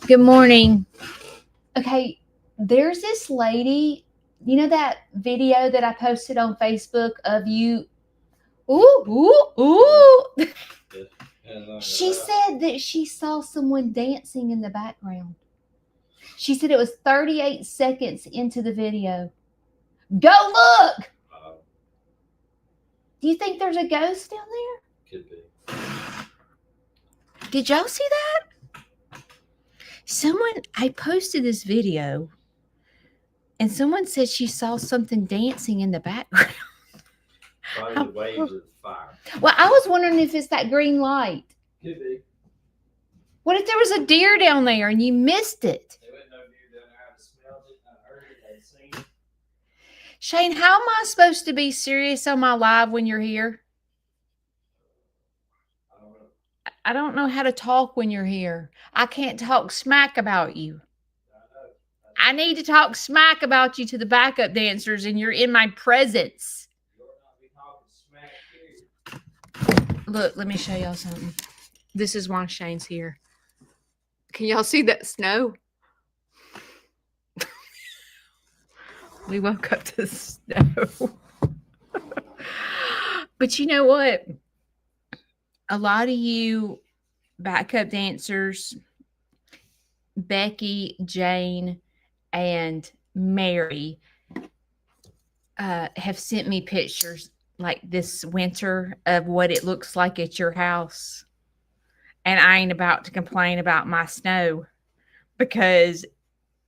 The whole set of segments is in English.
Good morning. Okay, there's this lady, that video that I posted on Facebook of you. Ooh, ooh, ooh. She said that she saw someone dancing in the background. She said it was 38 seconds into the video. Go look! Do you think there's a ghost down there? Could be. Did y'all see that? I posted this video and someone said she saw something dancing in the background. Probably the waves of fire. Well, I was wondering if it's that green light. Could be. What if there was a deer down there and you missed it? There wasn't no deer down there. I'd smelled it, I heard it, I'd seen it. Shane, how am I supposed to be serious on my live when you're here? I don't know. I don't know how to talk when you're here. I can't talk smack about you. I need to talk smack about you to the backup dancers, and you're in my presence. You're not be talking smack, period. Look, let me show y'all something. This is why Shane's here. Can y'all see that snow? We woke up to snow. But you know what? A lot of you backup dancers, Becky, Jane, and Mary, have sent me pictures like this winter of what it looks like at your house. And I ain't about to complain about my snow because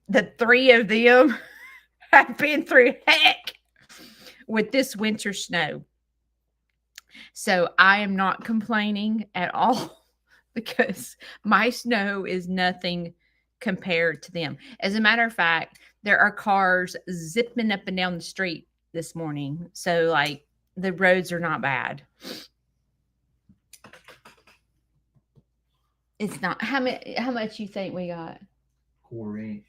the three of them have been through heck with this winter snow. So I am not complaining at all because my snow is nothing compared to them. As a matter of fact, there are cars zipping up and down the street this morning. So like the roads are not bad. It's not how much you think we got? 1/4 inch.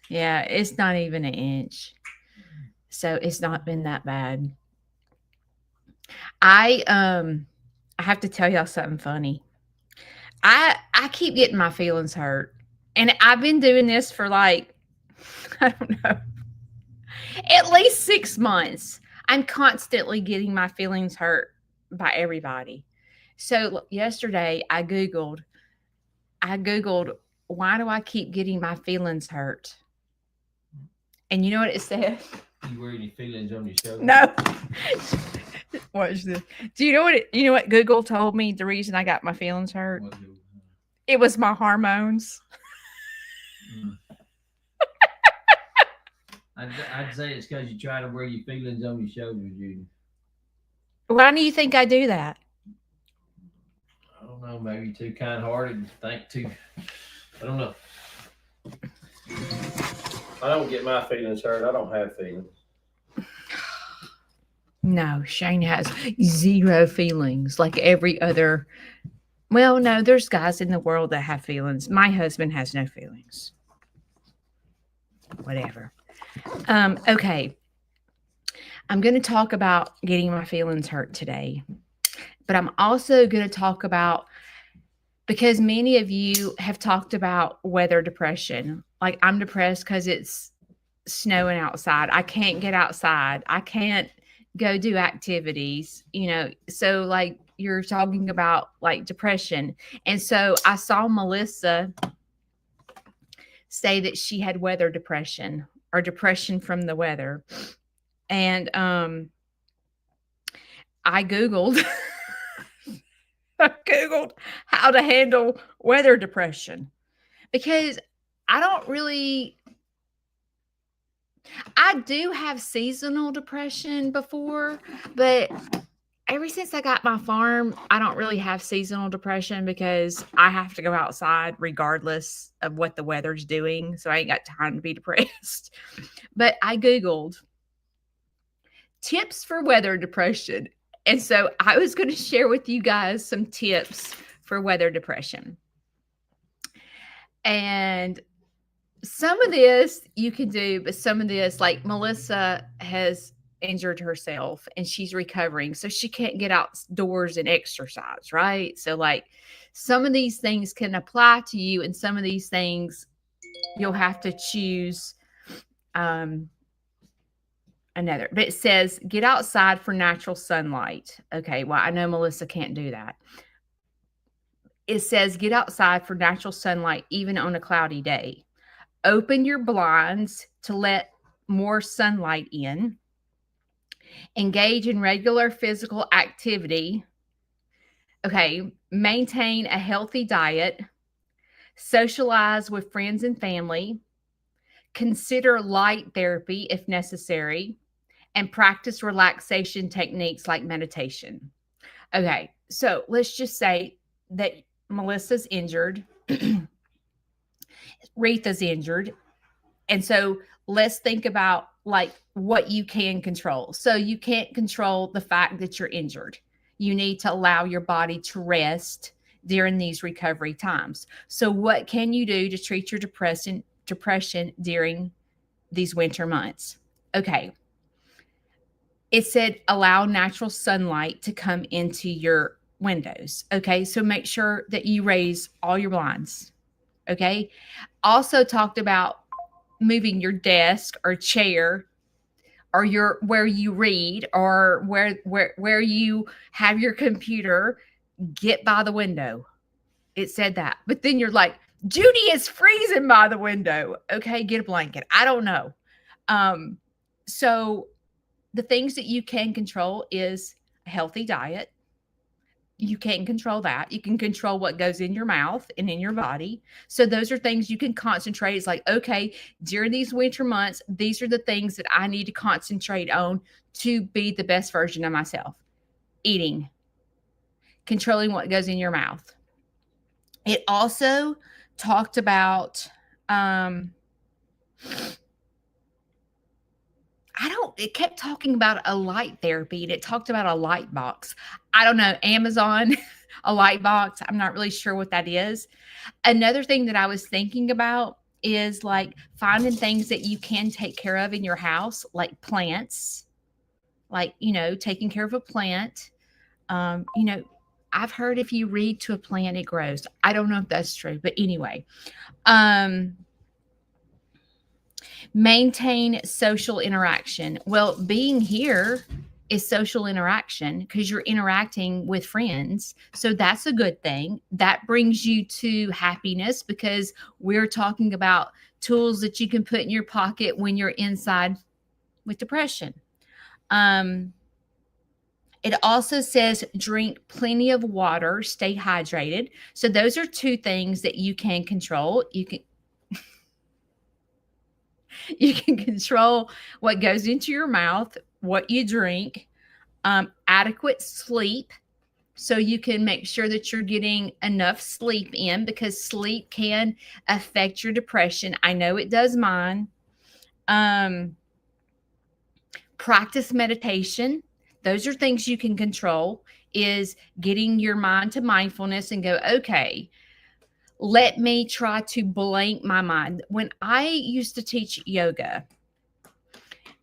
Yeah, it's not even an inch. So it's not been that bad. I have to tell y'all something funny. I keep getting my feelings hurt. And I've been doing this for like, I don't know, at least 6 months. I'm constantly getting my feelings hurt by everybody. So yesterday I Googled, why do I keep getting my feelings hurt? And you know what it said? You wearing your feelings on your shoulder? No. Watch this. Do you know what Google told me the reason I got my feelings hurt? It was my hormones. I'd say it's because you try to wear your feelings on your shoulders, Judy. Why do you think I do that? I don't know. Maybe you're too kind-hearted and think too. I don't know. I don't get my feelings hurt. I don't have feelings. No, Shane has zero feelings like every other. Well, no, there's guys in the world that have feelings. My husband has no feelings. Whatever. Okay. I'm going to talk about getting my feelings hurt today. But I'm also going to talk about, because many of you have talked about weather depression. Like I'm depressed because it's snowing outside. I can't get outside. I can't go do activities, so like you're talking about like depression. And so I saw Melissa say that she had weather depression or depression from the weather. And I Googled how to handle weather depression because I do have seasonal depression before, but ever since I got my farm, I don't really have seasonal depression because I have to go outside regardless of what the weather's doing. So I ain't got time to be depressed. But I Googled tips for weather depression. And so I was going to share with you guys some tips for weather depression. And some of this you can do, but some of this, like Melissa has injured herself and she's recovering. So she can't get outdoors and exercise, right? So like some of these things can apply to you and some of these things you'll have to choose another. But it says get outside for natural sunlight. Okay, well, I know Melissa can't do that. It says get outside for natural sunlight even on a cloudy day. Open your blinds to let more sunlight in. Engage in regular physical activity. Okay, maintain a healthy diet. Socialize with friends and family. Consider light therapy if necessary. And practice relaxation techniques like meditation. Okay, so let's just say that Melissa's injured, Retha's injured. And so let's think about like what you can control. So you can't control the fact that you're injured. You need to allow your body to rest during these recovery times. So what can you do to treat your depression during these winter months? Okay. It said allow natural sunlight to come into your windows. Okay. So make sure that you raise all your blinds. Okay. Also talked about moving your desk or chair or your where you read or where you have your computer, get by the window. It said that. But then you're like, Judy is freezing by the window. Okay, get a blanket. I don't know. So the things that you can control is a healthy diet. You can't control that. You can control what goes in your mouth and in your body. So those are things you can concentrate. It's like, okay, during these winter months, these are the things that I need to concentrate on to be the best version of myself. Eating, controlling what goes in your mouth. It also talked about, it kept talking about a light therapy and it talked about a light box. I don't know, Amazon, a light box. I'm not really sure what that is. Another thing that I was thinking about is like finding things that you can take care of in your house, like plants, like, taking care of a plant. I've heard if you read to a plant, it grows. I don't know if that's true, but anyway, maintain social interaction. Well, being here is social interaction because you're interacting with friends. So that's a good thing. That brings you to happiness because we're talking about tools that you can put in your pocket when you're inside with depression. It also says drink plenty of water, stay hydrated. So those are two things that you can control. You can control what goes into your mouth, what you drink, adequate sleep. So you can make sure that you're getting enough sleep in because sleep can affect your depression. I know it does mine. Practice meditation. Those are things you can control, is getting your mind to mindfulness and go, okay, let me try to blank my mind. When I used to teach yoga,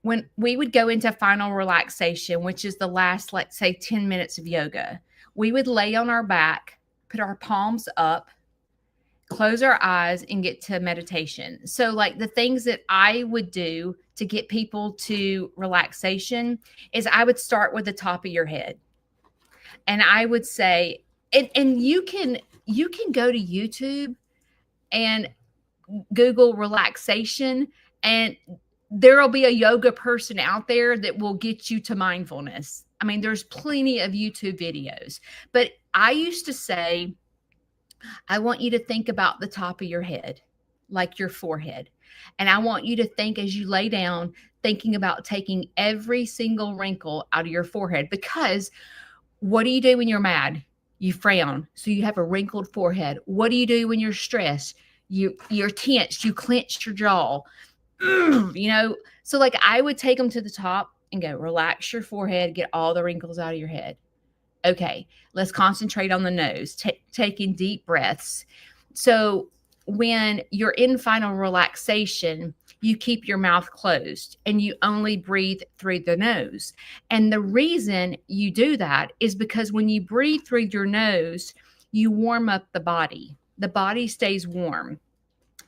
when we would go into final relaxation, which is the last, let's say, 10 minutes of yoga, we would lay on our back, put our palms up, close our eyes, and get to meditation. So like the things that I would do to get people to relaxation is I would start with the top of your head. And I would say, and you can go to YouTube and Google relaxation, and there'll be a yoga person out there that will get you to mindfulness. I mean, there's plenty of YouTube videos, but I used to say, I want you to think about the top of your head, like your forehead. And I want you to think as you lay down, thinking about taking every single wrinkle out of your forehead, because what do you do when you're mad? You frown. So you have a wrinkled forehead. What do you do when you're stressed? You're tense. You clench your jaw. So like I would take them to the top and go, relax your forehead, get all the wrinkles out of your head. Okay, let's concentrate on the nose, taking deep breaths. So when you're in final relaxation, you keep your mouth closed and you only breathe through the nose. And the reason you do that is because when you breathe through your nose, you warm up the body. The body stays warm.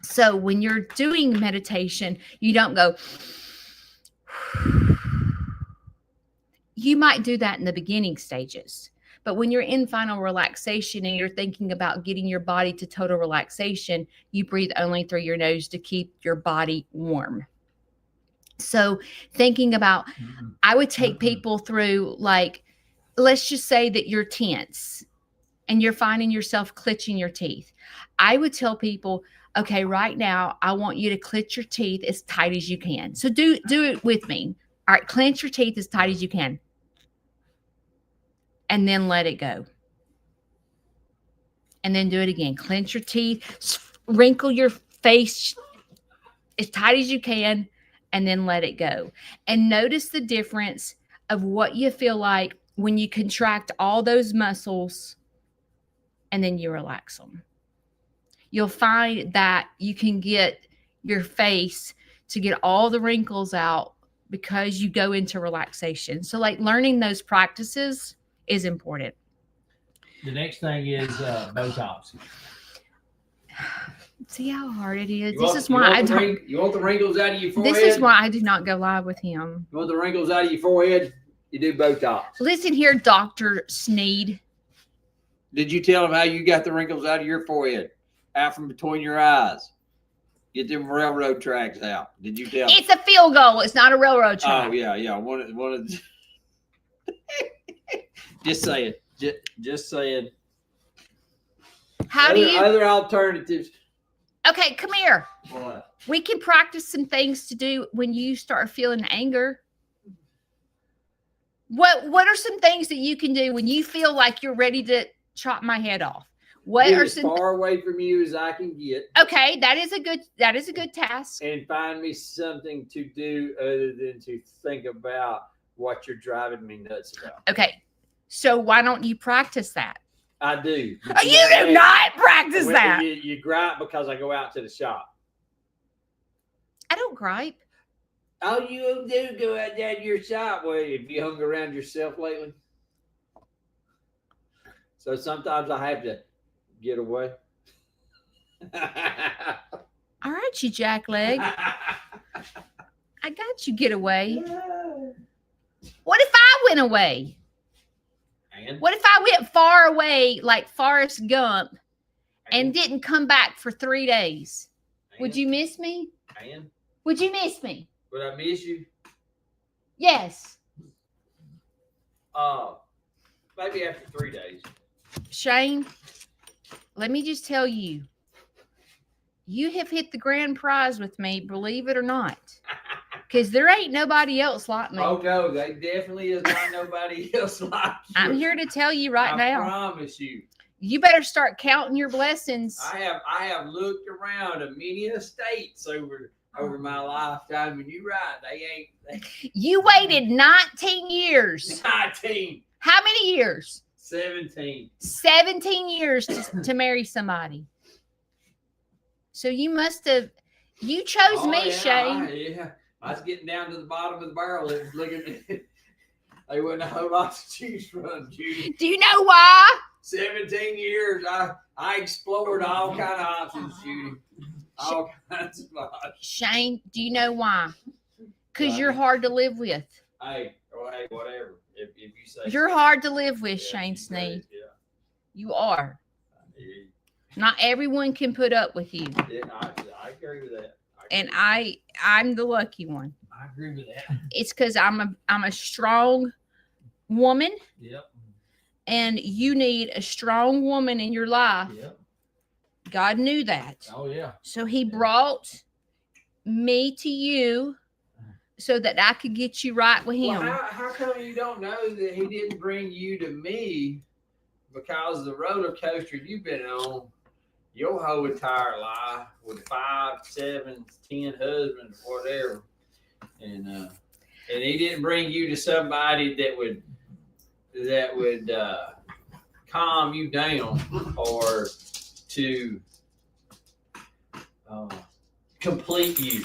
So when you're doing meditation, you don't go, you might do that in the beginning stages. But when you're in final relaxation and you're thinking about getting your body to total relaxation, you breathe only through your nose to keep your body warm. So thinking about, I would take people through, like, let's just say that you're tense and you're finding yourself clenching your teeth. I would tell people, okay, right now, I want you to clench your teeth as tight as you can. So do it with me. All right, clench your teeth as tight as you can. And then let it go. And then do it again. Clench your teeth, wrinkle your face as tight as you can, and then let it go. And notice the difference of what you feel like when you contract all those muscles and then you relax them. You'll find that you can get your face to get all the wrinkles out because you go into relaxation. So like learning those practices is important. The next thing is Botox. See how hard it is. You want the wrinkles out of your forehead? This is why I do not go live with him. You want the wrinkles out of your forehead? You do Botox. Listen here, Dr. Sneed. Did you tell him how you got the wrinkles out of your forehead? Out from between your eyes. Get them railroad tracks out. Did you tell him? It's a field goal. It's not a railroad track. Oh, yeah. One of just saying. Just saying. How do you? Other alternatives. Okay, come here. What? We can practice some things to do when you start feeling anger. What are some things that you can do when you feel like you're ready to chop my head off? What Get are as some far away from you as I can get. Okay, that is a good task. And find me something to do other than to think about what you're driving me nuts about. Okay. So why don't you practice that? I do. You do not practice that. You gripe because I go out to the shop. I don't gripe. All you do go out there to your shop. Well, have you hung around yourself lately? So sometimes I have to get away. All right, you jackleg. I got you, get away. What if I went away? And? What if I went far away like Forrest Gump and didn't come back for 3 days? Would you miss me? And? Would you miss me? Would I miss you? Yes. Maybe after 3 days. Shane, let me just tell you, you have hit the grand prize with me, believe it or not. Because there ain't nobody else like me. Oh, no, they definitely is not nobody else like you. I'm here to tell you right now. I promise you. You better start counting your blessings. I have looked around at many estates over my lifetime, and you're right, they ain't. You waited 19 years. 19. How many years? 17. 17 years to marry somebody. So you must have, you chose me, yeah, Shane. I was getting down to the bottom of the barrel. It was looking at they wasn't a whole lot to choose from, Judy. Do you know why? 17 years, I explored all kind of options, Judy. All kinds of options. Shane, do you know why? Because you're hard to live with. Hey, whatever. If you say You're hard to live with, Shane Sneed. Yeah. You are. Yeah. Not everyone can put up with you. Yeah, I agree with that. And I'm the lucky one. I agree with that. It's because I'm a strong woman. Yep. And you need a strong woman in your life. Yep. God knew that. Oh yeah. So he brought me to you so that I could get you right with him. Well, how come you don't know that he didn't bring you to me because the roller coaster you've been on your whole entire life with 5, 7, 10 husbands, whatever, and he didn't bring you to somebody that would calm you down or to complete you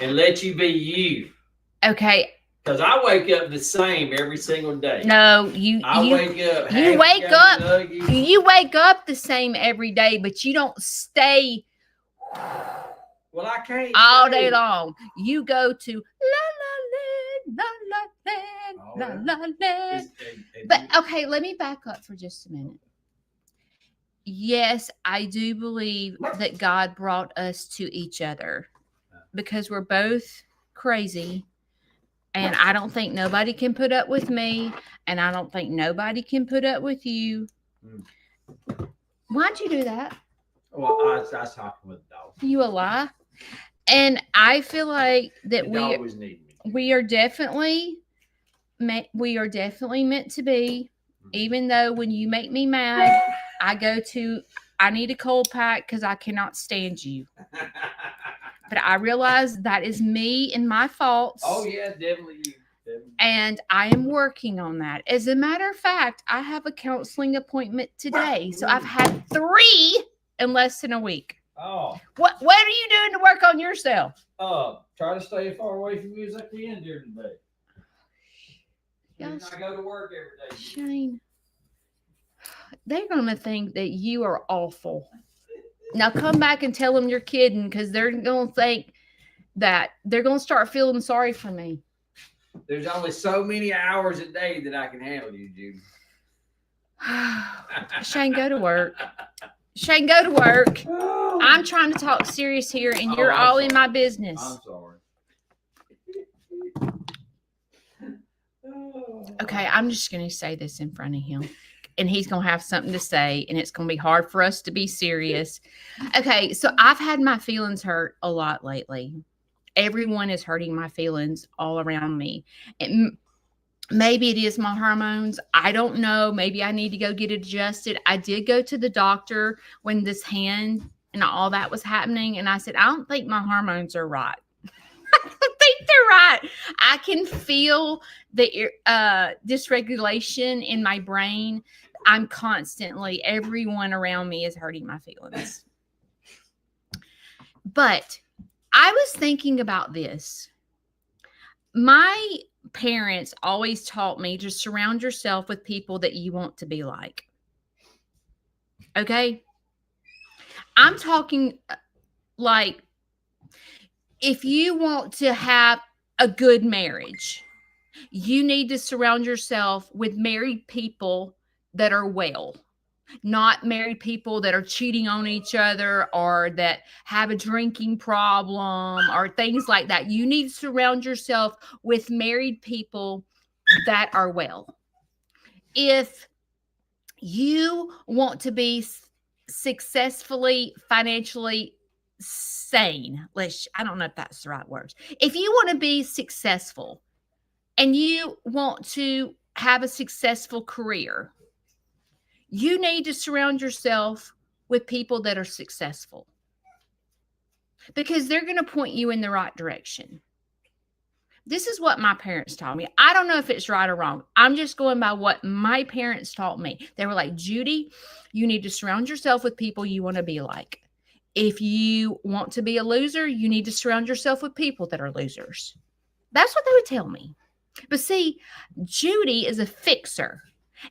and let you be you. Okay. Because I wake up the same every single day. No, you wake up the same every day, but you don't stay Well, I can't. All say- day long. You go to la la land, la la land. But okay, let me back up for just a minute. Yes, I do believe that God brought us to each other because we're both crazy. And I don't think nobody can put up with me. And I don't think nobody can put up with you. Why'd you do that? Well, I was talking with the dog. You a lie? And I feel like that The dog was needing me. we are definitely meant to be. Even though when you make me mad, I need a cold pack because I cannot stand you. But I realize that is me and my faults. Oh yeah, definitely you. Definitely. And I am working on that. As a matter of fact, I have a counseling appointment today. So I've had 3 in less than a week. Oh. What are you doing to work on yourself? Try to stay as far away from you as I can during the day. Yes. I go to work every day. Shane, they're going to think that you are awful. Now come back and tell them you're kidding because they're going to think that they're going to start feeling sorry for me. There's only so many hours a day that I can handle you, Judy. Shane, go to work. Shane, go to work. I'm trying to talk serious here and you're all in my business. I'm sorry. Okay, I'm just going to say this in front of him. And he's going to have something to say. And it's going to be hard for us to be serious. Okay, so I've had my feelings hurt a lot lately. Everyone is hurting my feelings all around me. And maybe it is my hormones. I don't know. Maybe I need to go get adjusted. I did go to the doctor when this hand and all that was happening. And I said, I don't think my hormones are right. I don't think they're right. I can feel the dysregulation in my brain. I'm constantly, everyone around me is hurting my feelings. But I was thinking about this. My parents always taught me to surround yourself with people that you want to be like. Okay? I'm talking like if you want to have a good marriage, you need to surround yourself with married people that are well, not married people that are cheating on each other or that have a drinking problem or things like that. You need to surround yourself with married people that are well. If you want to be successfully financially sane, I don't know if that's the right words. If you want to be successful and you want to have a successful career, you need to surround yourself with people that are successful because they're going to point you in the right direction. This is what my parents taught me. I don't know if it's right or wrong. I'm just going by what my parents taught me. They were like, Judy, you need to surround yourself with people you want to be like. If you want to be a loser, you need to surround yourself with people that are losers. That's what they would tell me. But see, Judy is a fixer.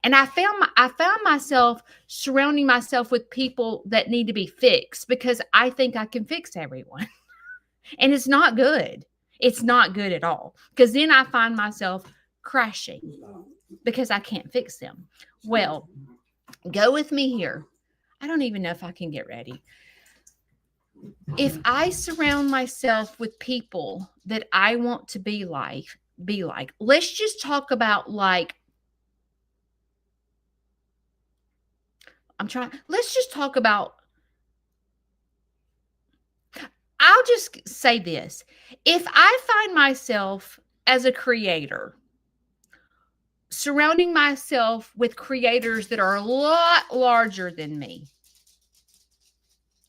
And I found myself surrounding myself with people that need to be fixed because I think I can fix everyone. And it's not good. It's not good at all. Because then I find myself crashing because I can't fix them. Well, go with me here. I don't even know if I can get ready. If I surround myself with people that I want to be like, let's just talk about let's just talk about, I'll just say this. If I find myself as a creator, surrounding myself with creators that are a lot larger than me,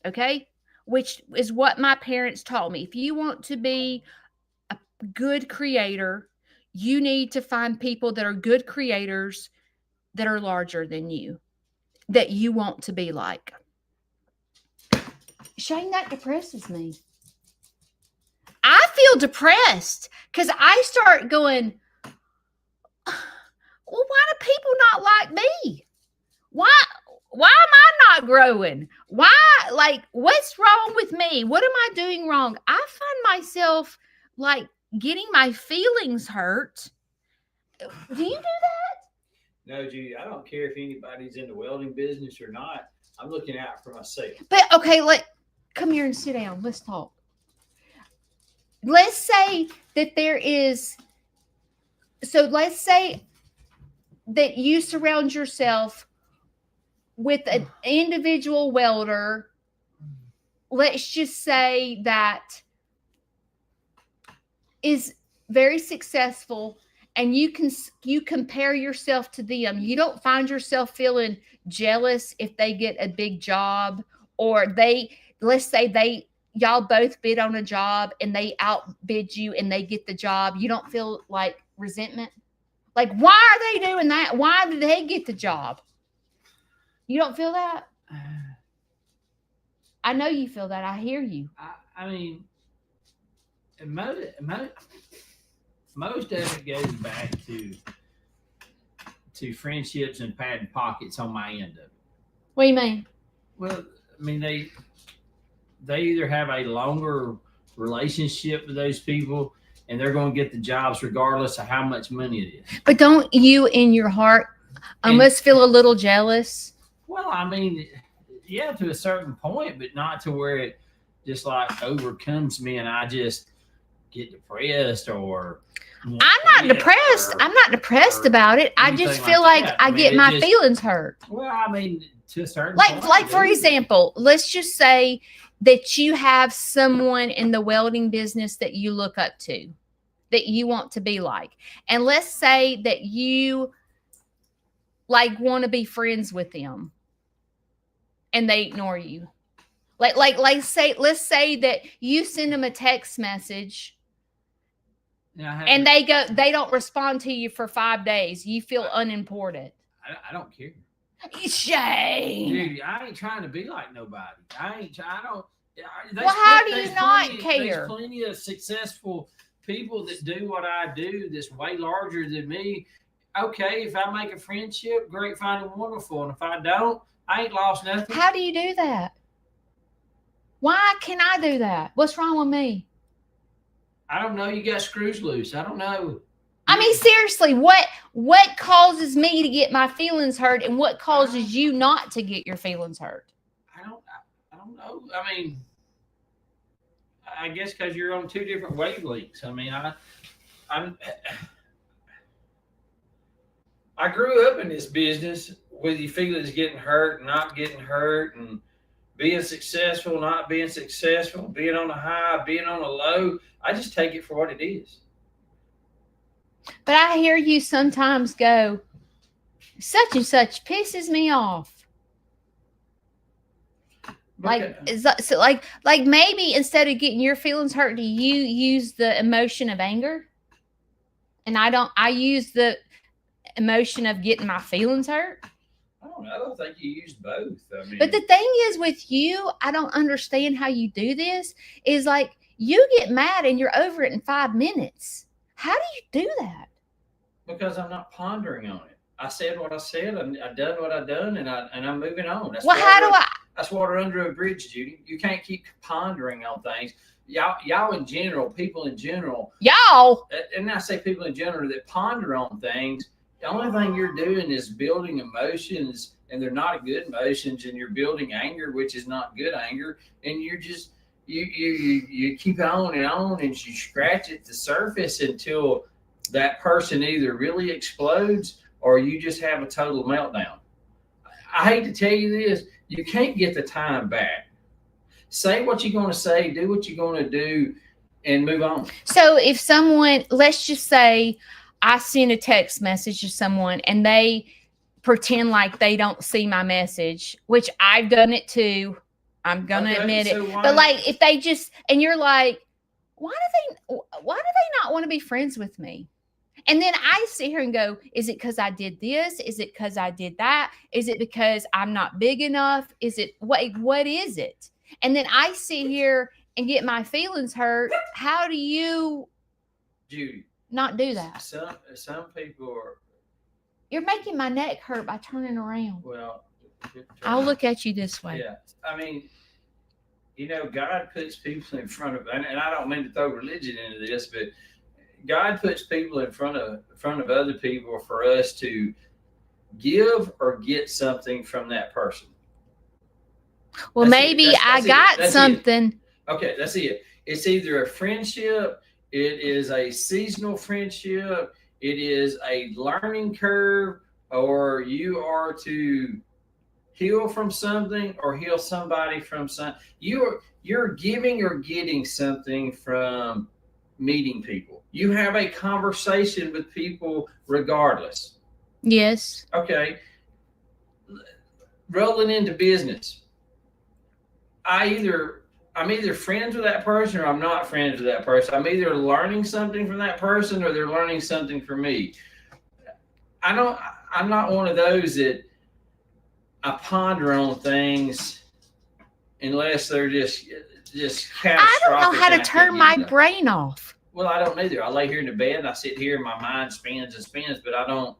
okay, which is what my parents taught me. If you want to be a good creator, you need to find people that are good creators that are larger than you, that you want to be like. Shane, that depresses me. I feel depressed because I start going, well, why do people not like me? Why Why am I not growing? Why, like, what's wrong with me? What am I doing wrong? I find myself like getting my feelings hurt. Do you do No, Judy, I don't care if anybody's in the welding business or not. I'm looking out for myself. But okay, come here and sit down. Let's talk. Let's say that there is, so let's say that you surround yourself with an individual welder. Let's just say that is very successful, and you compare yourself to them. You don't find yourself feeling jealous if they get a big job, or let's say y'all both bid on a job and they outbid you and they get the job. You don't feel like resentment? Like, why are they doing that? Why did they get the job? You don't feel that? I know you feel that. I hear you. I mean, most of it goes back to friendships and patting pockets on my end of it. What do you mean? Well, I mean, they either have a longer relationship with those people and they're going to get the jobs regardless of how much money it is. But don't you in your heart almost feel a little jealous? Well, I mean, yeah, to a certain point, but not to where it just like overcomes me and I just get depressed or. I'm not depressed. I'm not depressed about it. I just feel like I get my feelings hurt. Well, I mean, to a certain point. Like for example, let's just say that you have someone in the welding business that you look up to, that you want to be like. And let's say that you like want to be friends with them and they ignore you. Let's say that you send them a text message and they don't respond to you for 5 days. You feel unimportant. I don't care. Shame. Dude, I ain't trying to be like nobody. I don't. Well, how do you not care? There's plenty of successful people that do what I do that's way larger than me. Okay, if I make a friendship, great, fine, and wonderful. And if I don't, I ain't lost nothing. How do you do that? Why can I do that? What's wrong with me? I don't know. You got screws loose. I don't know. I mean, seriously, what causes me to get my feelings hurt, and what causes you not to get your feelings hurt? I don't know. I mean, I guess because you're on two different wavelengths. I mean, I grew up in this business with your feelings getting hurt, not getting hurt, and being successful, not being successful, being on a high, being on a low. I just take it for what it is. But I hear you sometimes go, such and such pisses me off. Like, so like maybe instead of getting your feelings hurt, do you use the emotion of anger? And I use the emotion of getting my feelings hurt. I don't think you used both. I mean, but the thing is with you, I don't understand how you do this, is like you get mad and you're over it in 5 minutes. How do you do that? Because I'm not pondering on it. I said what I said, and I done what I done, and I'm moving on. That's water under a bridge, Judy. You can't keep pondering on things. Y'all in general, people in general. Y'all. And I say people in general that ponder on things. The only thing you're doing is building emotions, and they're not good emotions, and you're building anger, which is not good anger, and you're just you keep on, and you scratch at the surface until that person either really explodes or you just have a total meltdown. I hate to tell you this, you can't get the time back. Say what you're going to say, do what you're going to do, and move on. So if someone, let's just say I send a text message to someone and they pretend like they don't see my message, which I've done it too. I'm going to admit it. But like if they just, and you're like, why do they not want to be friends with me? And then I sit here and go, is it because I did this? Is it because I did that? Is it because I'm not big enough? Is it what is it? And then I sit here and get my feelings hurt. How do you, Judy, not do that? Some people are. You're making my neck hurt by turning around. Well, I'll look at you this way. Yeah, I mean, God puts people in front of, and I don't mean to throw religion into this, but God puts people in front of other people for us to give or get something from that person. Well, maybe I got something. Okay, that's it. It's either a friendship, it is a seasonal friendship, it is a learning curve, or you are to heal from something or heal somebody from something. You're giving or getting something from meeting people. You have a conversation with people regardless. Yes. Okay. Rolling into business. I'm either friends with that person or I'm not friends with that person. I'm either learning something from that person or they're learning something from me. I'm not one of those that I ponder on things unless they're just catastrophic. I don't know how to turn my brain off. Well, I don't either. I lay here in the bed and I sit here and my mind spins and spins, but I don't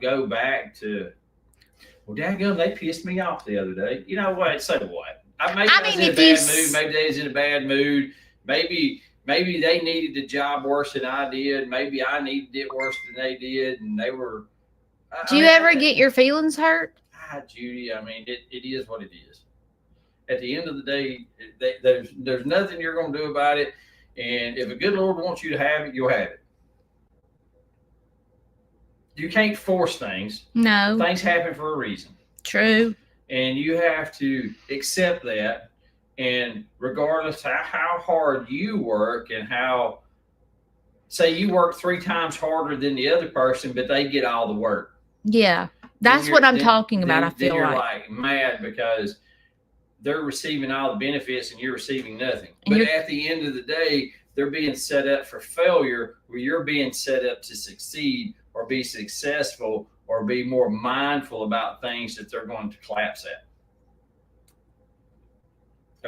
go back to, well, daggum, they pissed me off the other day. You know what? So what? Maybe I was in a bad mood. Maybe they was in a bad mood. Maybe they needed the job worse than I did. Maybe I needed it worse than they did, and they were. Do you ever get your feelings hurt? Judy, I mean, it is what it is. At the end of the day, there's nothing you're going to do about it. And if a good Lord wants you to have it, you'll have it. You can't force things. No. Things happen for a reason. True. And you have to accept that. And regardless of how hard you work and how, say you work 3 times harder than the other person, but they get all the work. Yeah. That's what I'm talking about. I feel you're like mad because they're receiving all the benefits and you're receiving nothing. But at the end of the day, they're being set up for failure where you're being set up to succeed or be successful or be more mindful about things that they're going to collapse at.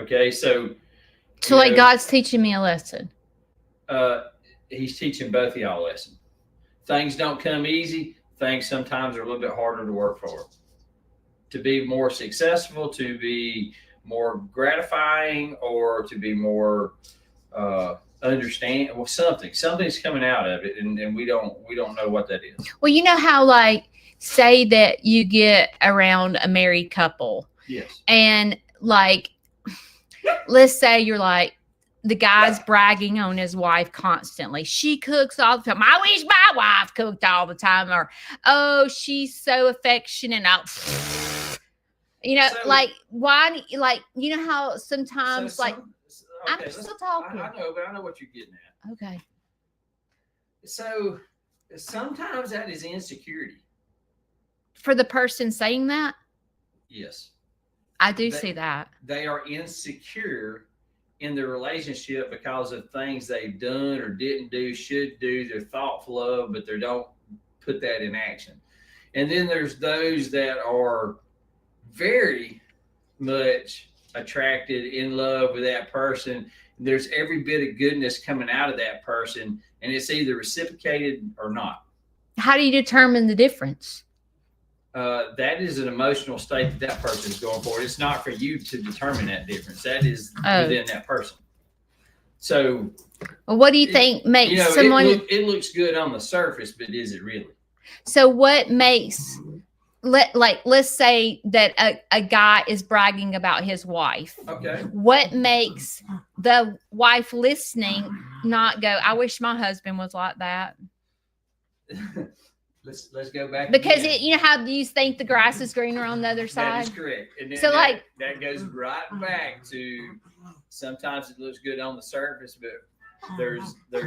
Okay, so like God's teaching me a lesson. He's teaching both of y'all a lesson. Things don't come easy. Things sometimes are a little bit harder to work for. To be more successful, to be more gratifying, or to be more understand. Well, something's coming out of it, and we don't know what that is. Well, you know how, like, say that you get around a married couple. Yes. And like, let's say you're like, the guy's bragging on his wife constantly. She cooks all the time. I wish my wife cooked all the time. Or, oh, she's so affectionate. Like, why? Like, you know how sometimes, I'm still talking. I know, but I know what you're getting at. Okay. So sometimes that is insecurity. For the person saying that? Yes. I do see that. They are insecure in their relationship because of things they've done or didn't do, should do, they're thoughtful of, but they don't put that in action. And then there's those that are very much attracted, in love with that person. There's every bit of goodness coming out of that person, and it's either reciprocated or not. How do you determine the difference? That is an emotional state that person is going for. It's not for you to determine that difference. That is within that person. So, well, what do you think makes someone? It looks good on the surface, but is it really? So, what makes let's say that a guy is bragging about his wife. Okay. What makes the wife listening not go, I wish my husband was like that? Let's go back because you know how you think the grass is greener on the other side. That is correct. And so that goes right back to sometimes it looks good on the surface, but there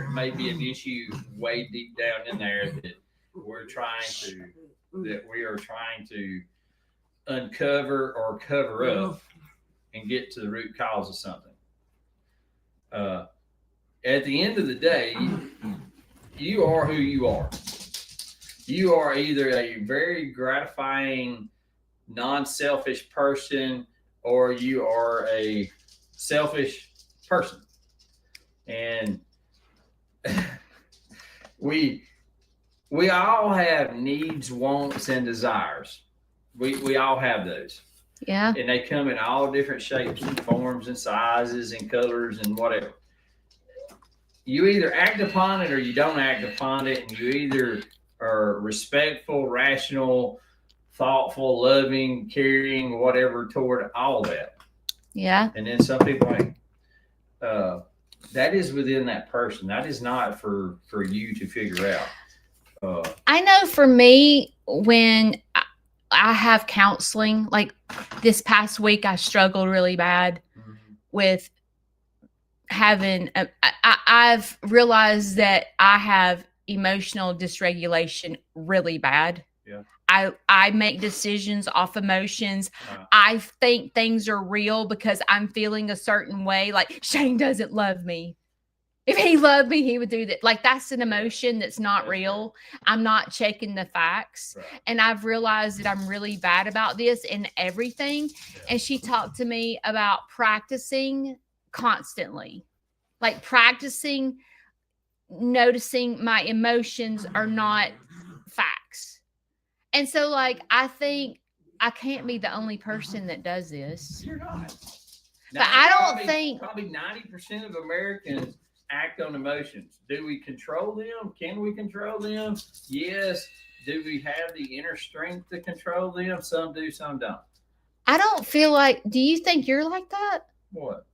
may be an issue way deep down in there that we are trying to uncover or cover up and get to the root cause of something. At the end of the day, you are who you are. You are either a very gratifying, non-selfish person, or you are a selfish person. And we all have needs, wants, and desires. We all have those. Yeah. And they come in all different shapes and forms and sizes and colors and whatever. You either act upon it or you don't act upon it, and you either are respectful, rational, thoughtful, loving, caring, whatever toward all that. Yeah. And then some people ain't. That is within that person. That is not for you to figure out. I know for me, when I have counseling, like this past week, I struggled really bad with having, I've realized that I have emotional dysregulation really bad. Yeah. I make decisions off emotions. I think things are real because I'm feeling a certain way. Like Shane doesn't love me. If he loved me, he would do that. Like that's an emotion that's not real. I'm not checking the facts. Right. And I've realized that I'm really bad about this in everything. Yeah. And she talked to me about practicing constantly, like practicing, noticing my emotions are not facts. And so, like, I think I can't be the only person that does this. You're not. But I don't think probably 90% of Americans act on emotions. Do we control them? Can we control them? Yes. Do we have the inner strength to control them? Some do, some don't. I don't feel like. Do you think you're like that? What?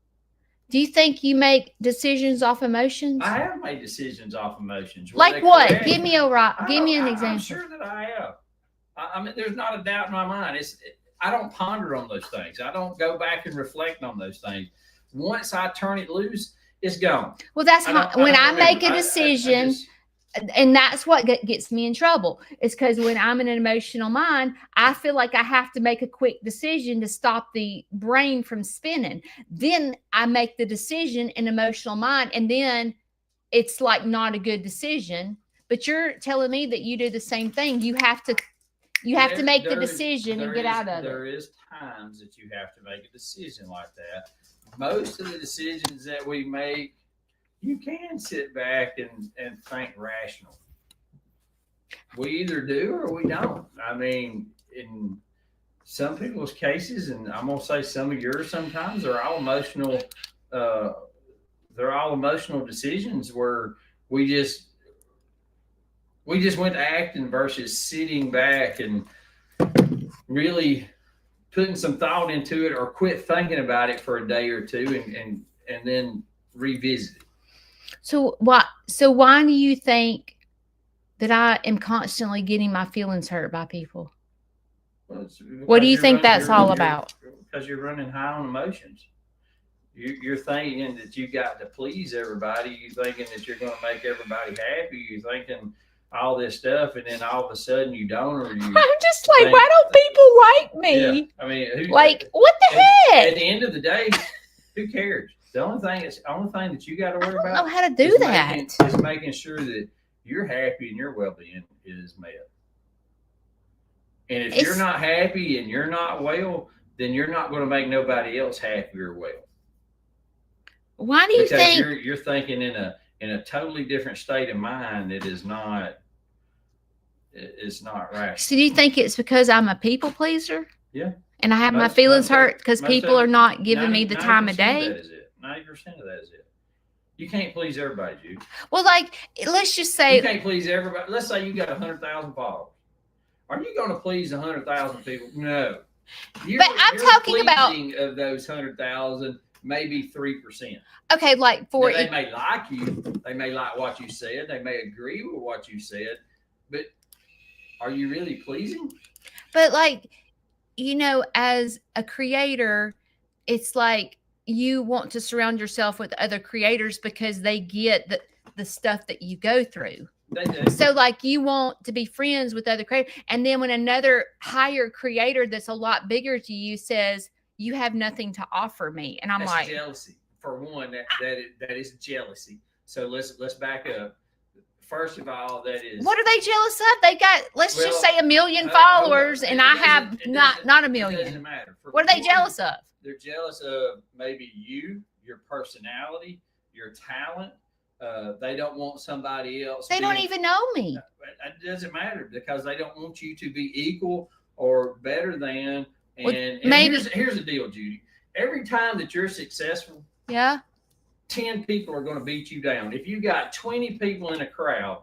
Do you think you make decisions off emotions? I have made decisions off emotions. Like what? Correct? Give me an example. I'm sure that I have. I mean, there's not a doubt in my mind. I don't ponder on those things. I don't go back and reflect on those things. Once I turn it loose, it's gone. Well, that's how when I make a decision, and that's what gets me in trouble. It's because when I'm in an emotional mind, I feel like I have to make a quick decision to stop the brain from spinning. Then I make the decision in emotional mind, and then it's like not a good decision. But you're telling me that you do the same thing. You have to make the decision and get out of it. There is times that you have to make a decision like that. Most of the decisions that we make, you can sit back and think rational. We either do or we don't. I mean, in some people's cases, and I'm gonna say some of yours sometimes, they're all emotional. They're all emotional decisions where we just went to acting versus sitting back and really putting some thought into it, or quit thinking about it for a day or two and then revisit it. So why do you think that I am constantly getting my feelings hurt by people? Well, what do you think that's all about? Because you're running high on emotions. You're thinking that you got to please everybody. You're thinking that you're going to make everybody happy. You're thinking all this stuff, and then all of a sudden you don't, or you. I'm just like, why don't people like me? Yeah. I mean, what the heck? At the end of the day, who cares? The only thing that you got to worry about. I don't know how to do that. Is making sure that you're happy and your well-being is met. And if you're not happy and you're not well, then you're not going to make nobody else happy or well. Why do you think you're thinking in a totally different state of mind that is not rational? So do you think it's because I'm a people pleaser? Yeah. And I have my feelings hurt because people are not giving me the time of day? That is it. 90% of that is it. You can't please everybody, Judy. Well, like, let's just say you can't please everybody. Let's say you got 100,000 followers. Are you going to please 100,000 people? No. But I'm talking about of those 100,000, maybe 3%. Okay, like now, they may like you. They may like what you said. They may agree with what you said. But are you really pleasing? But like, as a creator, it's like you want to surround yourself with other creators because they get the stuff that you go through. They do. So like you want to be friends with other creators. And then when another higher creator that's a lot bigger to you says, you have nothing to offer me. And I'm that's like, jealousy. For one, that is jealousy. So let's back up. First of all, that is. What are they jealous of? They got, let's just say 1 million followers, and I have not 1 million. It doesn't matter. What are they jealous of? They're jealous of maybe you, your personality, your talent. They don't want somebody else. They don't even know me. It doesn't matter because they don't want you to be equal or better than. Well, And maybe- here's the deal, Judy. Every time that you're successful, Yeah. 10 people are going to beat you down. If you got 20 people in a crowd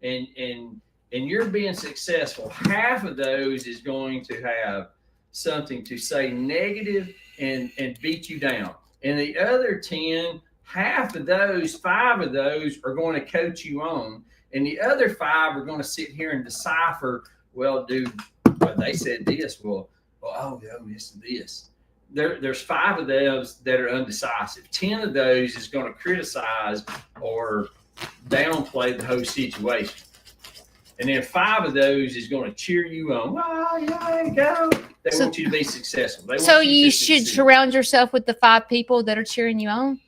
and you're being successful, half of those is going to have something to say negative and beat you down. And the other 10, half of those, 5 of those are going to coach you on. And the other 5 are going to sit here and decipher, well, dude, well, they said this. Well, oh, this is this. There's 5 of those that are undecisive. 10 of those is going to criticize or downplay the whole situation. And then 5 of those is going to cheer you on. Oh, yeah, go. They want you to be successful. So you should surround yourself with the 5 people that are cheering you on?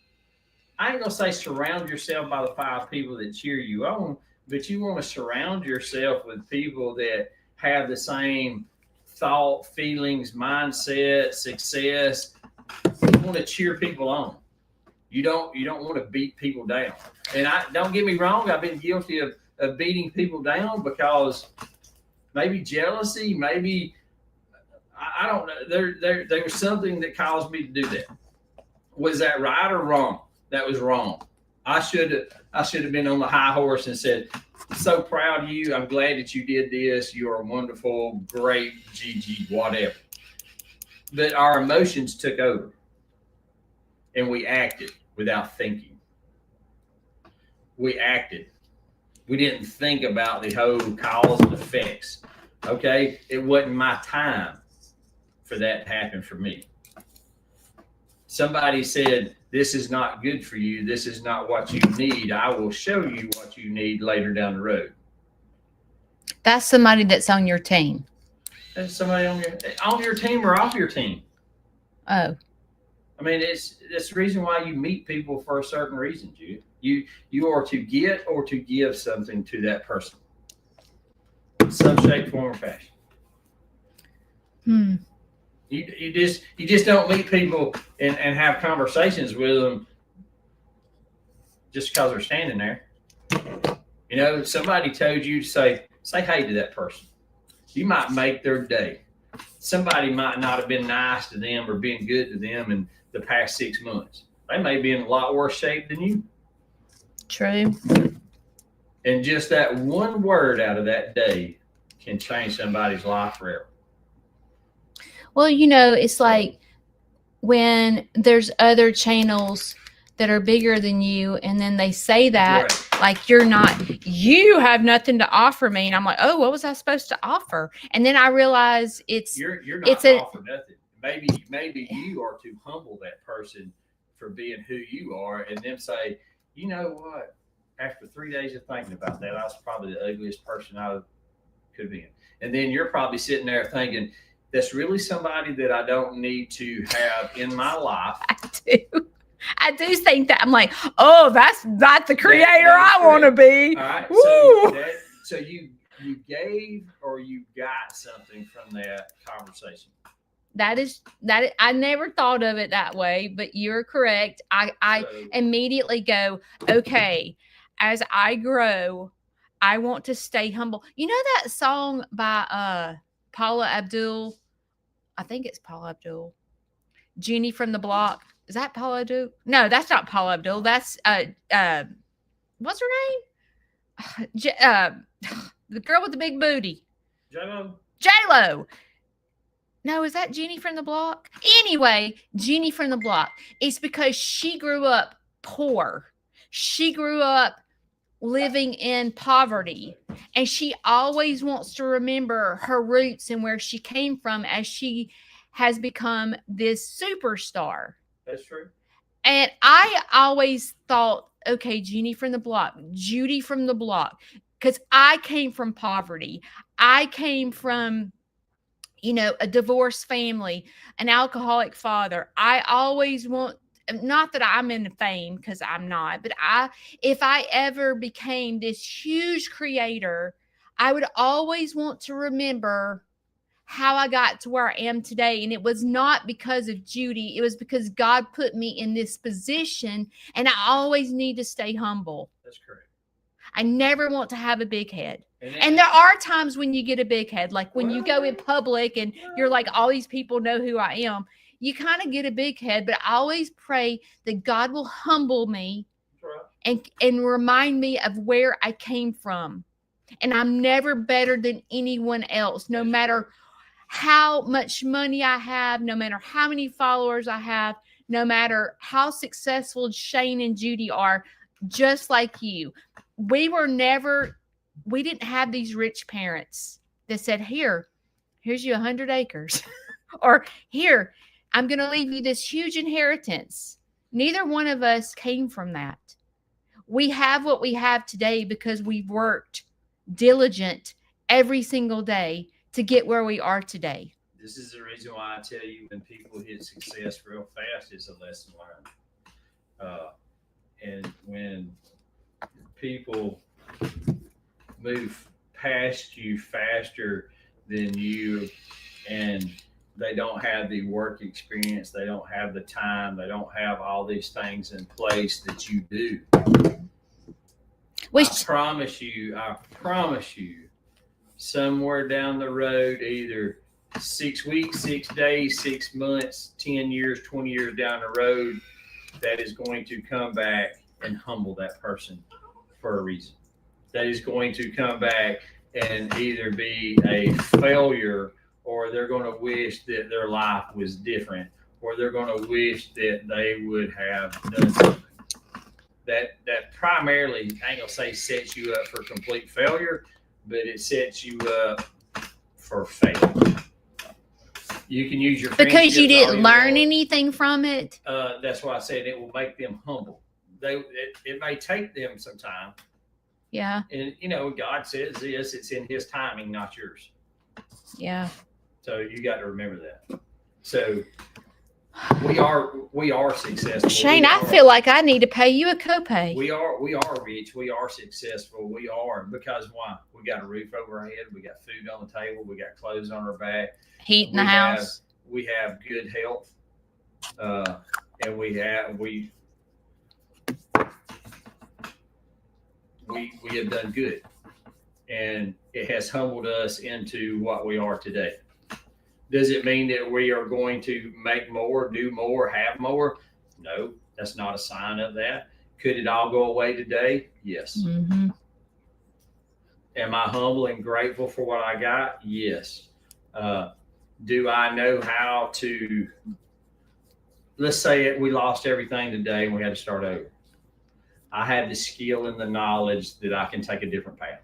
I ain't going to say surround yourself by the 5 people that cheer you on, but you want to surround yourself with people that have the same thought, feelings, mindset, success. You want to cheer people on. You don't want to beat people down. And don't get me wrong, I've been guilty of beating people down because maybe jealousy, maybe I don't know. There was something that caused me to do that. Was that right or wrong? That was wrong. I should have been on the high horse and said, so proud of you. I'm glad that you did this. You are wonderful, great, Gigi, whatever. But our emotions took over and we acted without thinking. We acted. We didn't think about the whole cause and effects. Okay? It wasn't my time for that to happen for me. Somebody said, this is not good for you. This is not what you need. I will show you what you need later down the road. That's somebody that's on your team. That's somebody on your team or off your team. Oh. I mean, it's the reason why you meet people for a certain reason, Jude. You are to get or to give something to that person. In some shape, form, or fashion. You just don't meet people and have conversations with them just because they're standing there. You know, somebody told you to say hey to that person. You might make their day. Somebody might not have been nice to them or been good to them in the past 6 months. They may be in a lot worse shape than you. True. And just that one word out of that day can change somebody's life forever. Well, you know, it's like when there's other channels that are bigger than you, and then they say that, right, like you have nothing to offer me. And I'm like, oh, what was I supposed to offer? And then I realize you're not to offer nothing. Maybe you are to humble that person for being who you are, and then say, you know what? After 3 days of thinking about that, I was probably the ugliest person I could have been. And then you're probably sitting there thinking, that's really somebody that I don't need to have in my life. I do think that. I'm like, oh, that's not the creator I want to be. All right. Woo! So you gave or you got something from that conversation. That I never thought of it that way, but you're correct. I immediately go, okay, as I grow, I want to stay humble. You know that song by Paula Abdul? I think it's Paula Abdul. Judy from the Block. Is that Paula Abdul? No, that's not Paula Abdul. That's what's her name? The girl with the big booty. J-Lo. No, is that Judy from the Block? Anyway, Judy from the Block. It's because she grew up poor. She grew up living in poverty, and she always wants to remember her roots and where she came from as she has become this superstar. That's true. And I always thought, okay, Judy from the Block, because I came from poverty. I came from, you know, a divorced family, an alcoholic father. I always want, not that I'm in fame, because I'm not, but if I ever became this huge creator, I would always want to remember how I got to where I am today. And it was not because of Judy. It was because God put me in this position, and I always need to stay humble. That's correct. I never want to have a big head. And And there are times when you get a big head, like when you go in public and you're like, all these people know who I am. You kind of get a big head, but I always pray that God will humble me and remind me of where I came from. And I'm never better than anyone else, no matter how much money I have, no matter how many followers I have, no matter how successful Shane and Judy are, just like you. We didn't have these rich parents that said, here's you 100 acres or here, I'm going to leave you this huge inheritance. Neither one of us came from that. We have what we have today because we've worked diligent every single day to get where we are today. This is the reason why I tell you when people hit success real fast, it's a lesson learned. And when people move past you faster than you, and they don't have the work experience, they don't have the time, they don't have all these things in place that you do. I promise you, somewhere down the road, either 6 weeks, 6 days, 6 months, 10 years, 20 years down the road, that is going to come back and humble that person for a reason. That is going to come back and either be a failure, or they're going to wish that their life was different, or they're going to wish that they would have done something. That primarily, I ain't gonna say sets you up for complete failure, but it sets you up for failure. You can use your because you didn't learn anything from it. That's why I said it will make them humble. It may take them some time. Yeah. And God says this, it's in his timing, not yours. Yeah. So you got to remember that. So we are successful. Shane, I feel like I need to pay you a copay. We are rich. We are successful. We are, because why? We got a roof over our head. We got food on the table. We got clothes on our back. Heat in the house. We have good health. And we have done good. And it has humbled us into what we are today. Does it mean that we are going to make more, do more, have more? No, that's not a sign of that. Could it all go away today? Yes. Mm-hmm. Am I humble and grateful for what I got? Yes. Do I know how to, let's say we lost everything today and we had to start over. I have the skill and the knowledge that I can take a different path.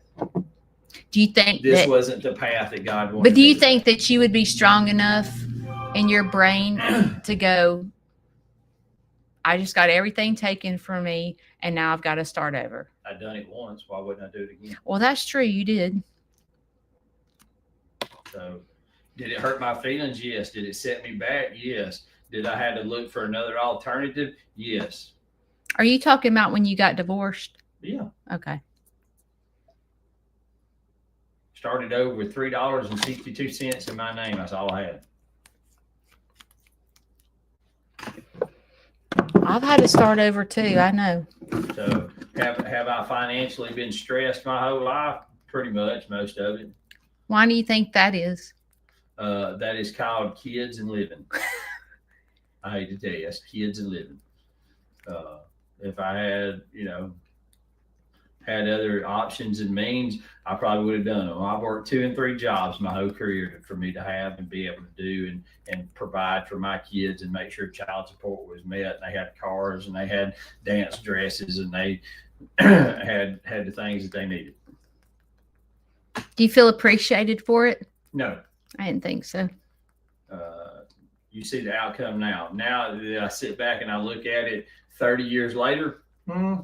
Do you think this wasn't the path that God wanted? But do you think that you would be strong enough in your brain to go, I just got everything taken from me and now I've got to start over? I've done it once. Why wouldn't I do it again? Well, that's true. You did. So did it hurt my feelings? Yes. Did it set me back? Yes. Did I have to look for another alternative? Yes. Are you talking about when you got divorced? Yeah. Okay. Started over with $3.62 in my name. That's all I had. I've had to start over too. I know. So have I financially been stressed my whole life? Pretty much, most of it. Why do you think that is? That is called kids and living. I hate to tell you, that's kids and living. If I had, had other options and means, I probably would have done them. I've worked 2 and 3 jobs my whole career for me to have and be able to do and provide for my kids and make sure child support was met. They had cars and they had dance dresses and they had the things that they needed. Do you feel appreciated for it? No. I didn't think so. You see the outcome now. Now that I sit back and I look at it 30 years later,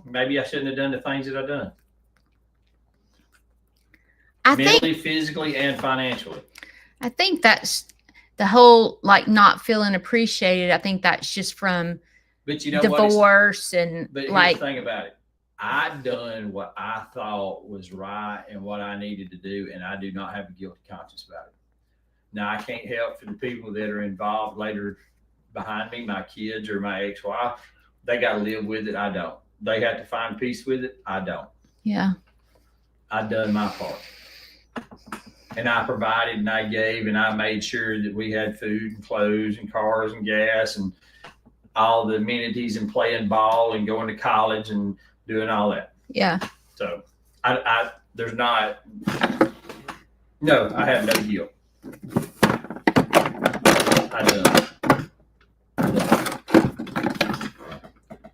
maybe I shouldn't have done the things that I've done. Mentally, physically, and financially. I think that's the whole, not feeling appreciated. I think that's just from divorce and But here's the thing about it. I done what I thought was right and what I needed to do, and I do not have a guilty conscience about it. Now, I can't help for the people that are involved later behind me, my kids or my ex-wife. They got to live with it. I don't. They have to find peace with it. I don't. Yeah. I done my part. And I provided and I gave and I made sure that we had food and clothes and cars and gas and all the amenities and playing ball and going to college and doing all that. Yeah. So there's not, no, I have no guilt. I done.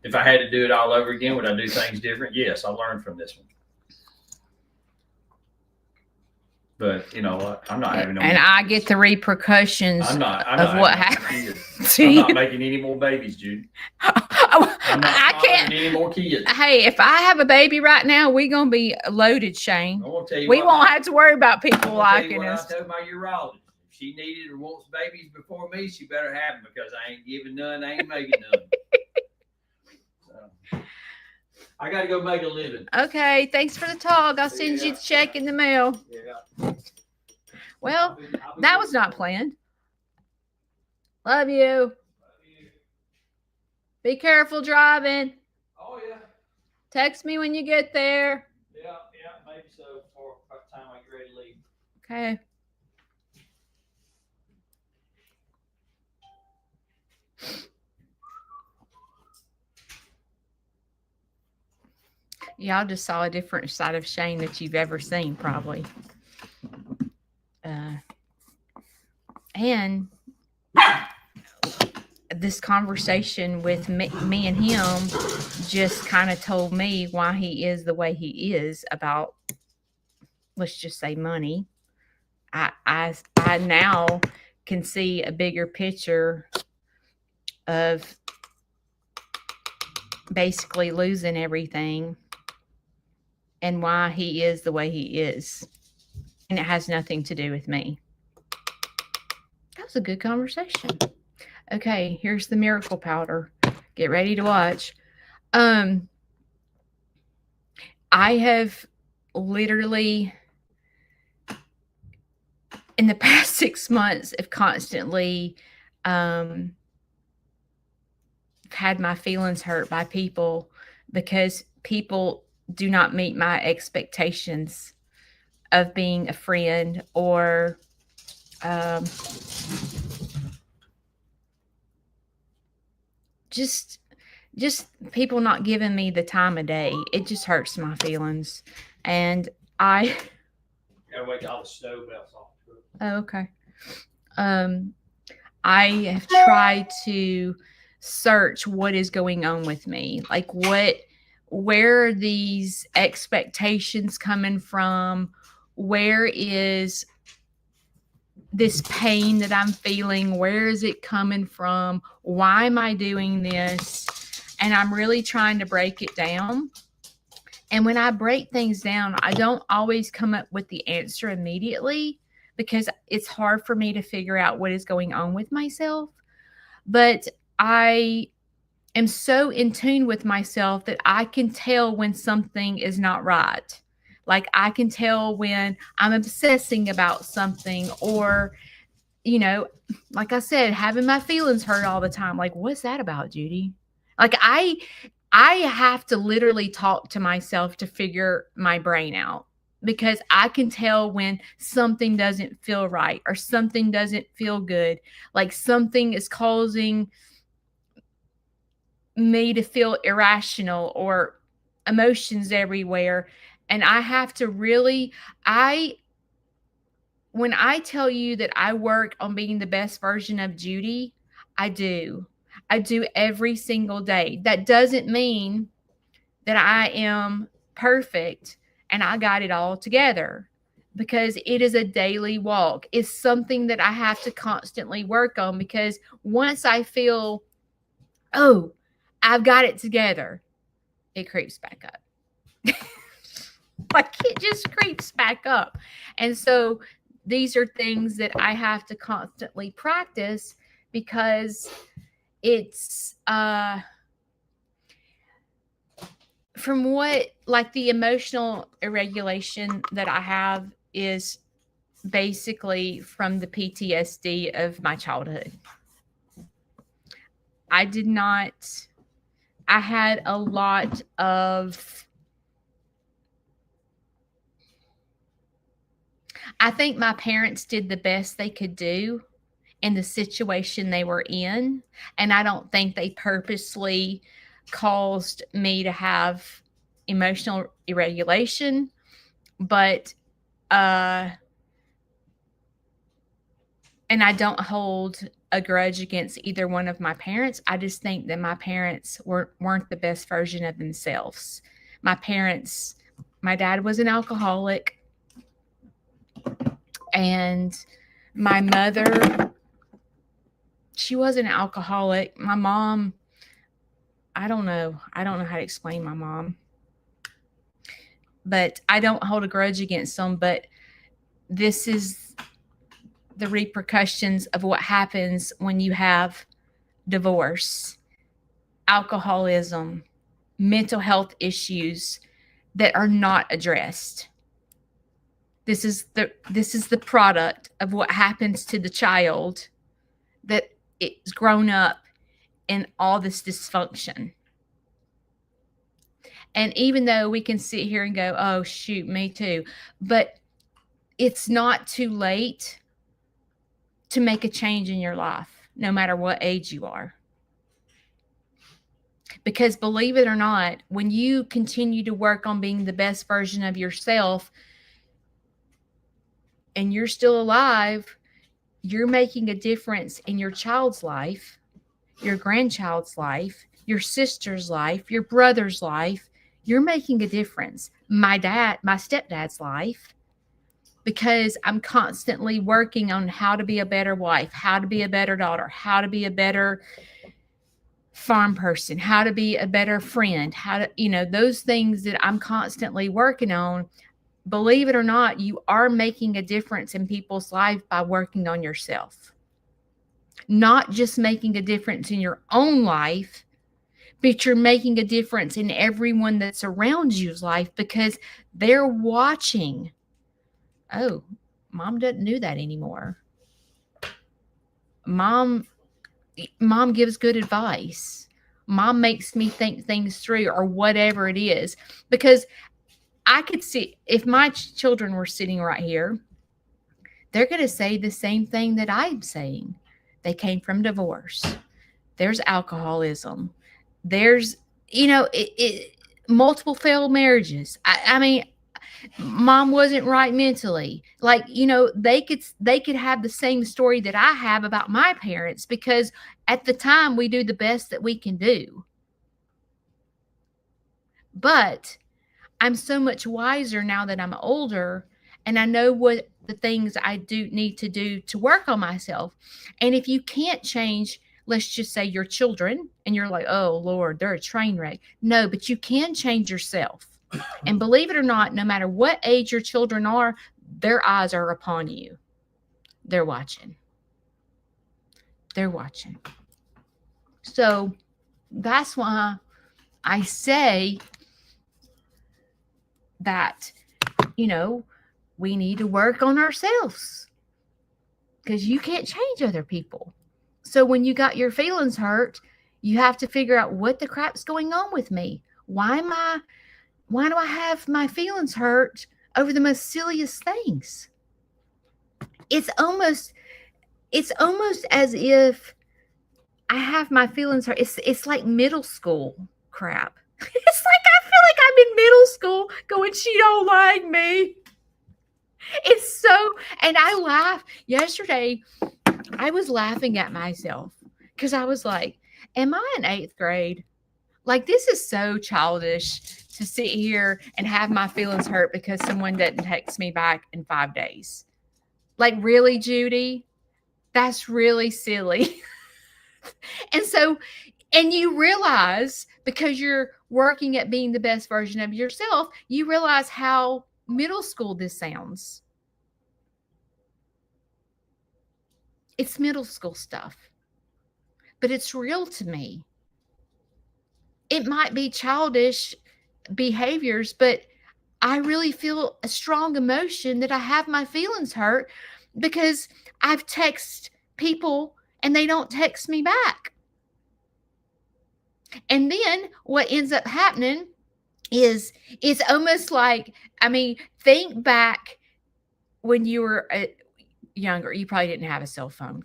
If I had to do it all over again, would I do things different? Yes, I learned from this one. But you know what? I'm not having no. And I get the repercussions I'm not of what happened to I'm you. not making any more babies, Judy. I'm not I can't. any more kids. Hey, if I have a baby right now, we're gonna be loaded, Shane. I won't tell you We what won't have to worry about people liking I us. told my urologist. If she needed or wants babies before me, she better have them because I ain't giving none. I ain't making none. So, I got to go make a living. Okay, thanks for the talk. I'll send you the check in the mail. Yeah. Well, that was not planned. Love you. Be careful driving. Oh yeah. Text me when you get there. Yeah, maybe so. Before by the time I get ready to leave. Okay. Y'all just saw a different side of Shane that you've ever seen, probably. And this conversation with me and him just kind of told me why he is the way he is about, let's just say, money. I now can see a bigger picture of basically losing everything and why he is the way he is. And it has nothing to do with me. That was a good conversation. Okay, here's the miracle powder. Get ready to watch. I have literally in the past 6 months have constantly had my feelings hurt by people because people do not meet my expectations of being a friend or just people not giving me the time of day. It just hurts my feelings. And I Gotta wait till all the snow melts off. Oh, okay. I have tried to search what is going on with me. Like where are these expectations coming from? Where is this pain that I'm feeling? Where is it coming from? Why am I doing this? And I'm really trying to break it down. And when I break things down, I don't always come up with the answer immediately because it's hard for me to figure out what is going on with myself. But I am so in tune with myself that I can tell when something is not right. Like I can tell when I'm obsessing about something or, you know, like I said, having my feelings hurt all the time. Like, what's that about, Judy? Like I have to literally talk to myself to figure my brain out because I can tell when something doesn't feel right or something doesn't feel good. Like something is causing me to feel irrational or emotions everywhere. And I have to really, when I tell you that I work on being the best version of Judy, I do. I do every single day. That doesn't mean that I am perfect and I got it all together because it is a daily walk. It's something that I have to constantly work on because once I feel, oh, I've got it together, it creeps back up. Like it just creeps back up. And so these are things that I have to constantly practice because it's from what like the emotional irregulation that I have is basically from the PTSD of my childhood. I had a lot of I think my parents did the best they could do in the situation they were in. And I don't think they purposely caused me to have emotional irregulation. But, and I don't hold a grudge against either one of my parents. I just think that my parents weren't the best version of themselves. My parents, my dad was an alcoholic, and my mother, she was an alcoholic. My mom, I don't know how to explain my mom, but I don't hold a grudge against them. But this is the repercussions of what happens when you have divorce, alcoholism, mental health issues that are not addressed. This is the product of what happens to the child that it's grown up in all this dysfunction. And even though we can sit here and go, oh, shoot, me too, but it's not too late to make a change in your life, no matter what age you are. Because believe it or not, when you continue to work on being the best version of yourself and you're still alive, you're making a difference in your child's life, your grandchild's life, your sister's life, your brother's life. You're making a difference. My stepdad's life, because I'm constantly working on how to be a better wife, how to be a better daughter, how to be a better farm person, how to be a better friend, how to, those things that I'm constantly working on. Believe it or not, you are making a difference in people's life by working on yourself. Not just making a difference in your own life, but you're making a difference in everyone that's around you's life, because they're watching. Oh, mom doesn't do that anymore. Mom gives good advice. Mom makes me think things through, or whatever it is. Because I could see, if my children were sitting right here, they're going to say the same thing that I'm saying. They came from divorce. There's alcoholism. There's, multiple failed marriages. I mean, mom wasn't right mentally. Like, they could have the same story that I have about my parents, because at the time we do the best that we can do. But I'm so much wiser now that I'm older, and I know what the things I do need to do to work on myself. And if you can't change, let's just say your children, and you're like, oh Lord, they're a train wreck. No, but you can change yourself. And believe it or not, no matter what age your children are, their eyes are upon you. They're watching. They're watching. So that's why I say that, we need to work on ourselves, because you can't change other people. So when you got your feelings hurt, you have to figure out what the crap's going on with me. Why do I have my feelings hurt over the most silliest things? It's almost as if I have my feelings hurt. It's like middle school crap. It's like I feel like I'm in middle school going, she don't like me. It's so, and I laugh. Yesterday, I was laughing at myself because I was like, am I in 8th grade? Like, this is so childish to sit here and have my feelings hurt because someone didn't text me back in 5 days. Like, really, Judy? That's really silly. And you realize, because you're working at being the best version of yourself, you realize how middle school this sounds. It's middle school stuff, but it's real to me. It might be childish behaviors, but I really feel a strong emotion that I have my feelings hurt because I've texted people and they don't text me back. And then what ends up happening is it's almost like, think back when you were younger, you probably didn't have a cell phone.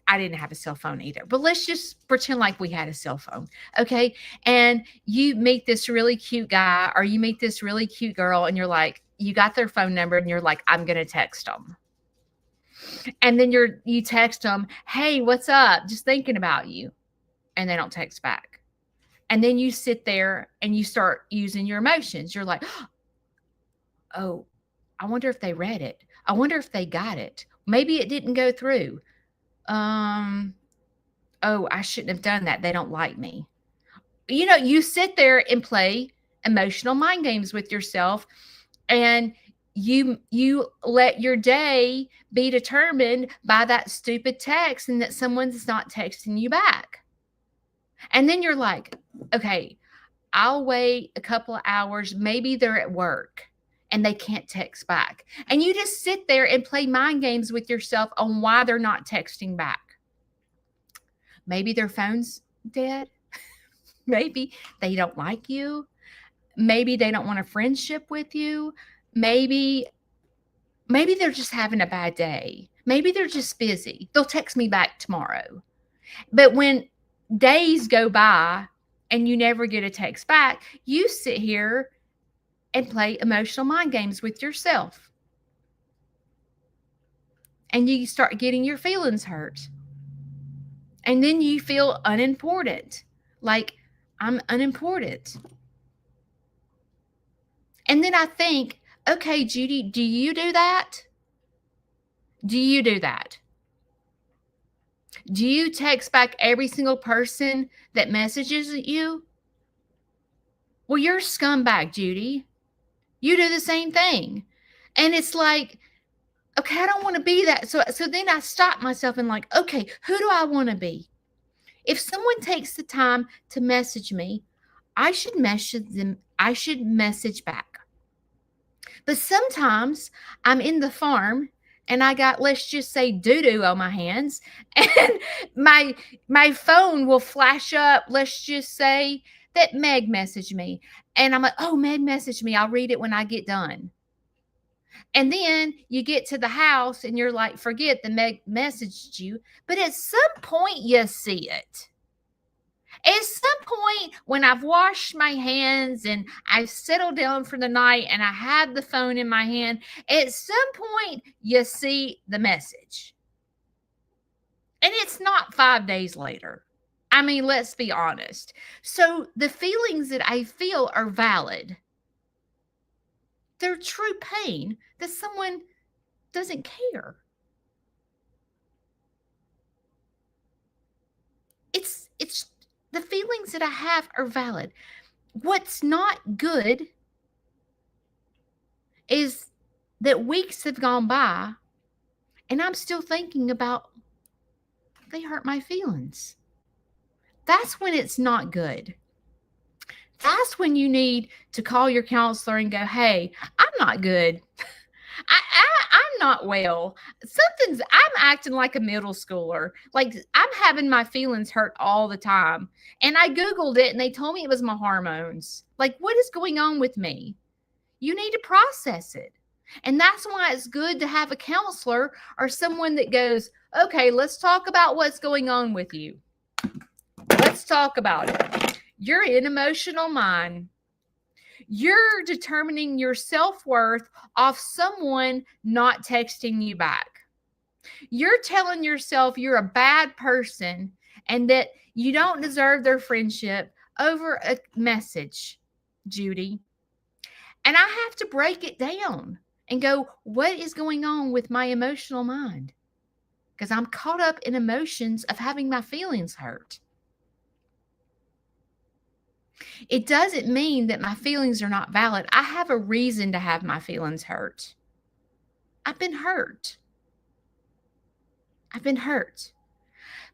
I didn't have a cell phone either, but let's just pretend like we had a cell phone. Okay. And you meet this really cute guy or you meet this really cute girl and you're like, you got their phone number and you're like, I'm going to text them. And then you text them, hey, what's up? Just thinking about you. And they don't text back. And then you sit there and you start using your emotions. You're like, oh, I wonder if they read it. I wonder if they got it. Maybe it didn't go through. Oh, I shouldn't have done that. They don't like me. You know, you sit there and play emotional mind games with yourself, and you let your day be determined by that stupid text and that someone's not texting you back. And then you're like, okay, I'll wait a couple of hours. Maybe they're at work and they can't text back. And you just sit there and play mind games with yourself on why they're not texting back. Maybe their phone's dead. Maybe they don't like you. Maybe they don't want a friendship with you. Maybe they're just having a bad day. Maybe they're just busy. They'll text me back tomorrow. But when days go by and you never get a text back, you sit here and play emotional mind games with yourself. And you start getting your feelings hurt. And then you feel unimportant. Like, I'm unimportant. And then I think, okay, Judy, do you do that? Do you do that? Do you text back every single person that messages you? Well, you're a scumbag, Judy. You do the same thing. And it's like, okay, I don't want to be that. So then I stop myself and like, okay, who do I want to be? If someone takes the time to message me, I should message them. I should message back. But sometimes I'm in the farm and I got, let's just say, doo-doo on my hands, and my phone will flash up, let's just say, that Meg messaged me. And I'm like, oh, Meg messaged me. I'll read it when I get done. And then you get to the house and you're like, forget the Meg messaged you. But at some point you see it. At some point when I've washed my hands and I've settled down for the night and I have the phone in my hand, at some point you see the message. And it's not 5 days later. I mean, let's be honest. So the feelings that I feel are valid. They're true pain that someone doesn't care. It's the feelings that I have are valid. What's not good is that weeks have gone by and I'm still thinking about they hurt my feelings. That's when it's not good. That's when you need to call your counselor and go, hey, I'm not good. I'm not well. I'm acting like a middle schooler. Like, I'm having my feelings hurt all the time. And I Googled it and they told me it was my hormones. Like, what is going on with me? You need to process it. And that's why it's good to have a counselor or someone that goes, okay, let's talk about what's going on with you. Let's talk about it. You're in emotional mind. You're determining your self-worth off someone not texting you back. You're telling yourself you're a bad person and that you don't deserve their friendship over a message, Judy. And I have to break it down and go, what is going on with my emotional mind? Because I'm caught up in emotions of having my feelings hurt. It doesn't mean that my feelings are not valid. I have a reason to have my feelings hurt. I've been hurt.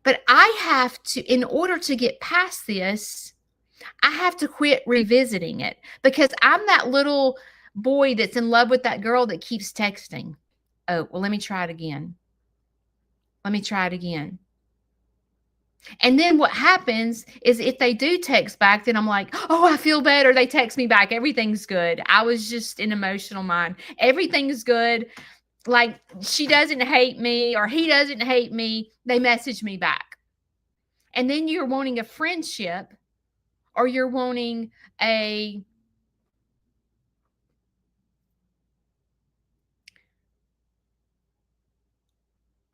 But I have to, in order to get past this, I have to quit revisiting it because I'm that little boy that's in love with that girl that keeps texting. Oh, well, let me try it again. And then what happens is if they do text back, then I'm like, oh, I feel better. They text me back. Everything's good. I was just in emotional mind. Everything's good. like she doesn't hate me or he doesn't hate me, they message me back. And then you're wanting a friendship or you're wanting a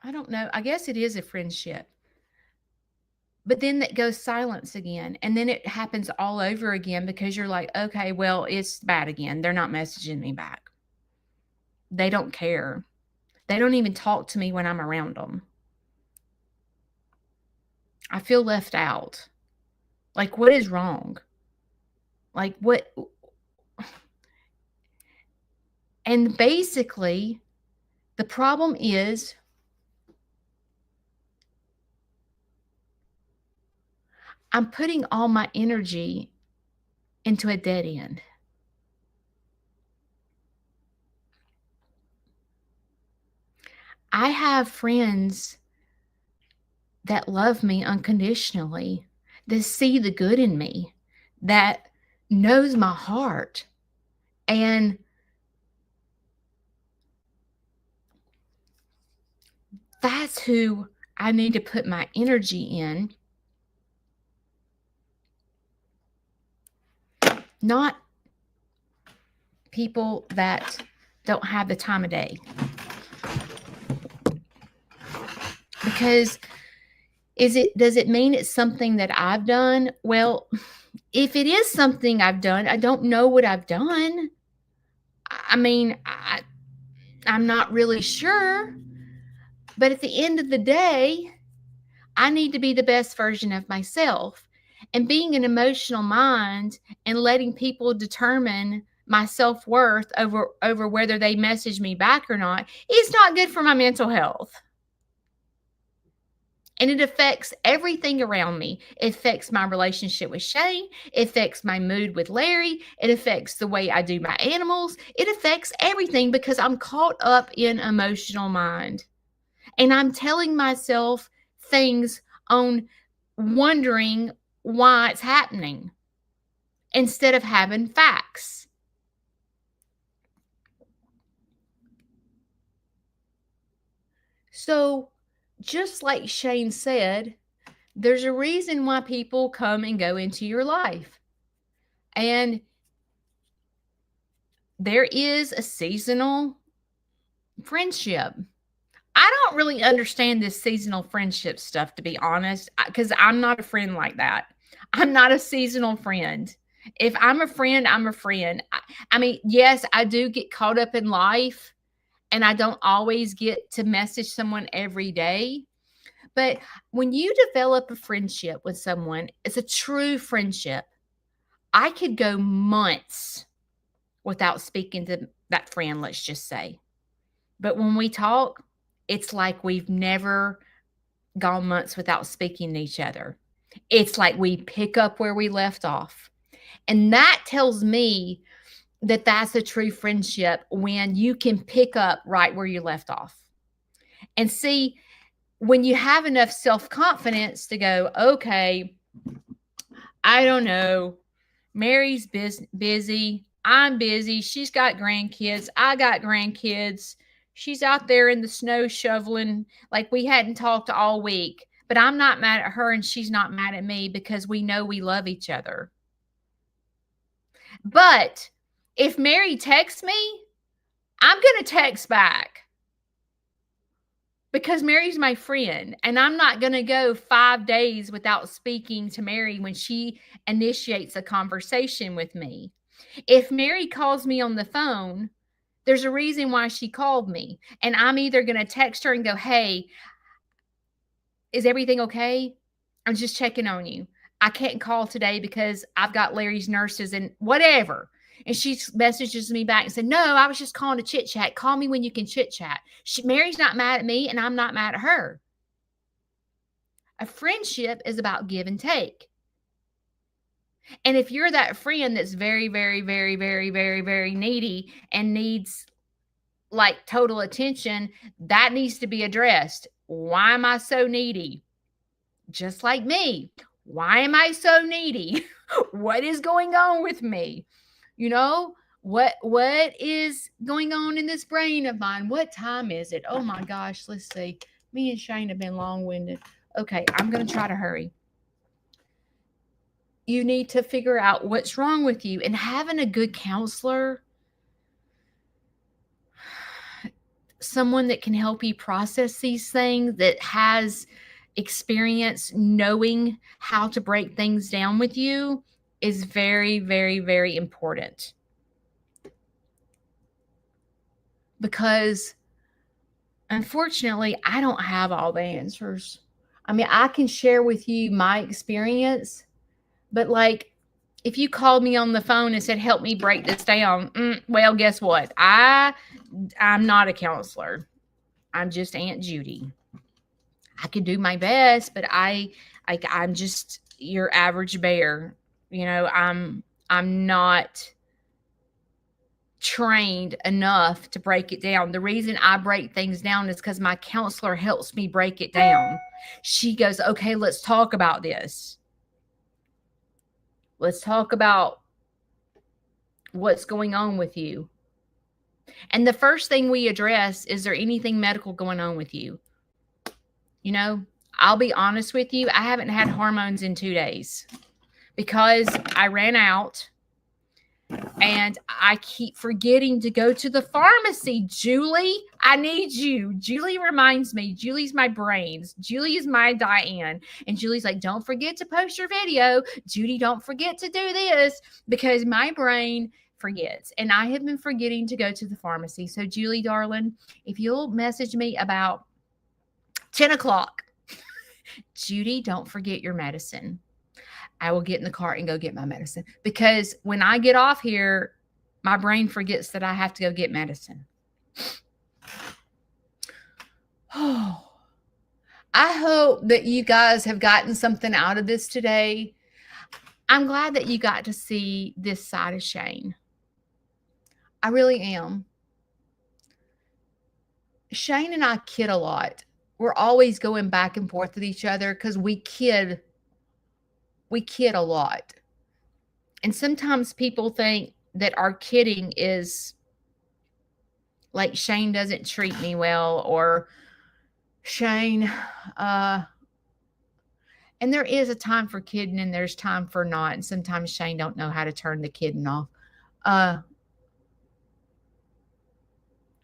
I don't know, I guess it is a friendship. But then that goes silence again. And then it happens all over again because you're like, okay, well, it's bad again. They're not messaging me back. They don't care. They don't even talk to me when I'm around them. I feel left out. Like, what is wrong? Like, what? And basically, the problem is I'm putting all my energy into a dead end. I have friends that love me unconditionally, that see the good in me, that knows my heart. And that's who I need to put my energy in, not people that don't have the time of day. Because does it mean it's something that I've done? Well, if it is something I've done, I don't know what I've done. I mean, I'm not really sure. But at the end of the day, I need to be the best version of myself. And being an emotional mind and letting people determine my self-worth over whether they message me back or not is not good for my mental health. And it affects everything around me. It affects my relationship with Shane. It affects my mood with Larry. It affects the way I do my animals. It affects everything because I'm caught up in emotional mind. And I'm telling myself things on wondering why it's happening instead of having facts. So, just like Shane said, there's a reason why people come and go into your life. And there is a seasonal friendship. I don't really understand this seasonal friendship stuff, to be honest, because I'm not a friend like that. I'm not a seasonal friend. If I'm a friend, I'm a friend. I mean, yes, I do get caught up in life and I don't always get to message someone every day. But when you develop a friendship with someone, it's a true friendship. I could go months without speaking to that friend, let's just say. But when we talk, it's like we've never gone months without speaking to each other. It's like we pick up where we left off. And that tells me that that's a true friendship when you can pick up right where you left off. And see, when you have enough self-confidence to go, okay, I don't know, Mary's busy, I'm busy, she's got grandkids, I got grandkids, she's out there in the snow shoveling like we hadn't talked all week, but I'm not mad at her and she's not mad at me because we know we love each other. But if Mary texts me, I'm going to text back because Mary's my friend, and I'm not going to go 5 days without speaking to Mary when she initiates a conversation with me. If Mary calls me on the phone, there's a reason why she called me, and I'm either going to text her and go, hey, is everything okay? I'm just checking on you. I can't call today because I've got Larry's nurses and whatever. And she messages me back and said, no, I was just calling to chit chat. Call me when you can chit chat. Mary's not mad at me and I'm not mad at her. A friendship is about give and take. And if you're that friend that's very, very, very, very, very, very needy and needs like total attention, that needs to be addressed. Why am I so needy? Just like me. Why am I so needy? What is going on with me? You know, What is going on in this brain of mine? What time is it? Oh my gosh, let's see. Me and Shane have been long-winded. Okay, I'm going to try to hurry. You need to figure out what's wrong with you, and having a good counselor, someone that can help you process these things, that has experience knowing how to break things down with you, is very, very, very important. Because unfortunately, I don't have all the answers. I mean, I can share with you my experience, but like, if you called me on the phone and said, help me break this down, well, guess what? I'm not a counselor. I'm just Aunt Judy. I can do my best, but I'm just your average bear. You know, I'm not trained enough to break it down. The reason I break things down is because my counselor helps me break it down. She goes, okay, let's talk about this. Let's talk about what's going on with you. And the first thing we address, is there anything medical going on with you? You know, I'll be honest with you. I haven't had hormones in 2 days because I ran out. And I keep forgetting to go to the pharmacy. Julie, I need you. Julie reminds me. Julie's my brains. Julie is my Diane. And Julie's like, don't forget to post your video. Judy, don't forget to do this, because my brain forgets. And I have been forgetting to go to the pharmacy. So Julie, darling, if you'll message me about 10 o'clock, Judy, don't forget your medicine. I will get in the car and go get my medicine, because when I get off here, my brain forgets that I have to go get medicine. Oh, I hope that you guys have gotten something out of this today. I'm glad that you got to see this side of Shane. I really am. Shane and I kid a lot. We're always going back and forth with each other because we kid a lot. And sometimes people think that our kidding is like Shane doesn't treat me well, or Shane, and there is a time for kidding and there's time for not. And sometimes Shane don't know how to turn the kidding off.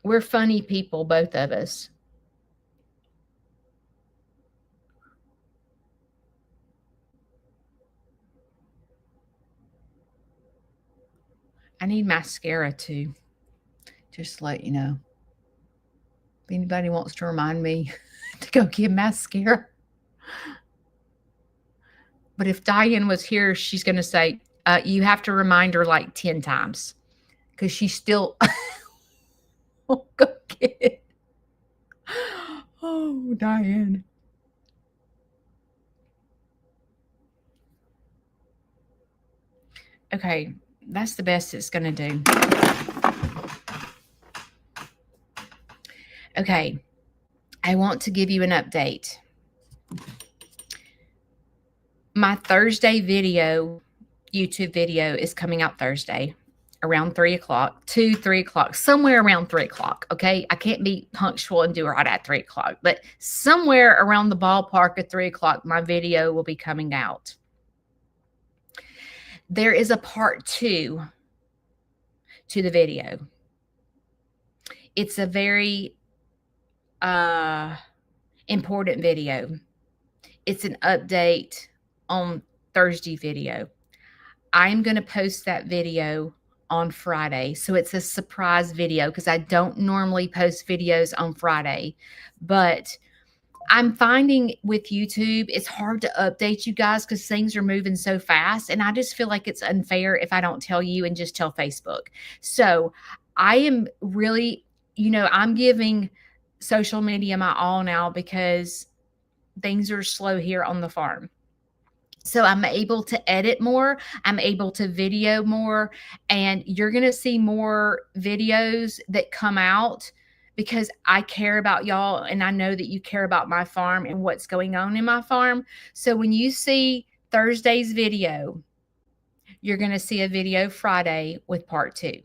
We're funny people, both of us. I need mascara too, just to let you know. If anybody wants to remind me to go get mascara. But if Diane was here, she's going to say, you have to remind her like 10 times, because she's still won't go get it. Oh, Diane. Okay. That's the best it's going to do. Okay. I want to give you an update. My Thursday video, YouTube video, is coming out Thursday around 3 o'clock, 3 o'clock, somewhere around 3 o'clock. Okay. I can't be punctual and do it right at 3 o'clock, but somewhere around the ballpark of 3 o'clock, my video will be coming out. There is a part 2 to the video. It's a very important video. It's an update on Thursday video. I'm going to post that video on Friday. So it's a surprise video, because I don't normally post videos on Friday. But I'm finding with YouTube, it's hard to update you guys because things are moving so fast. And I just feel like it's unfair if I don't tell you and just tell Facebook. So I am really, I'm giving social media my all now, because things are slow here on the farm. So I'm able to edit more. I'm able to video more. And you're going to see more videos that come out, because I care about y'all, and I know that you care about my farm and what's going on in my farm. So when you see Thursday's video, you're going to see a video Friday with part 2.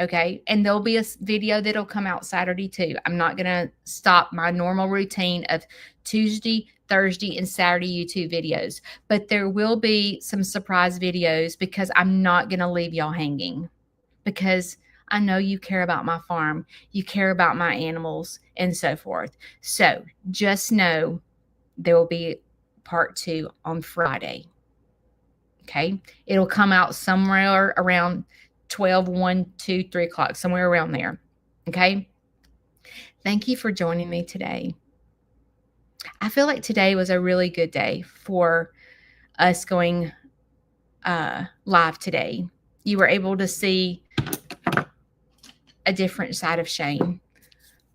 Okay. And there'll be a video that'll come out Saturday too. I'm not going to stop my normal routine of Tuesday, Thursday, and Saturday YouTube videos, but there will be some surprise videos because I'm not going to leave y'all hanging, because I know you care about my farm, you care about my animals, and so forth. So just know there will be part 2 on Friday. Okay. It'll come out somewhere around 12, 1, 2, 3 o'clock, somewhere around there. Okay. Thank you for joining me today. I feel like today was a really good day for us going live today. You were able to see a different side of Shane.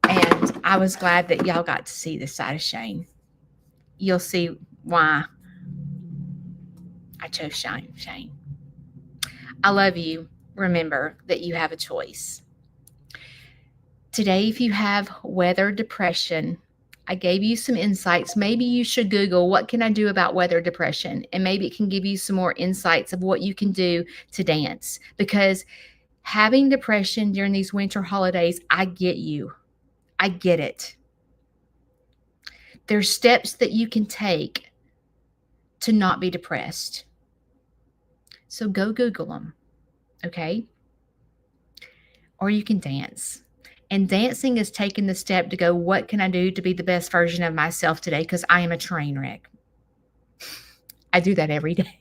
And I was glad that y'all got to see this side of Shane. You'll see why I chose Shane. I love you. Remember that you have a choice. Today, if you have weather depression, I gave you some insights. Maybe you should Google, what can I do about weather depression? And maybe it can give you some more insights of what you can do to dance. Because having depression during these winter holidays, I get you. I get it. There's steps that you can take to not be depressed. So go Google them, okay? Or you can dance. And dancing is taking the step to go, what can I do to be the best version of myself today? Because I am a train wreck. I do that every day.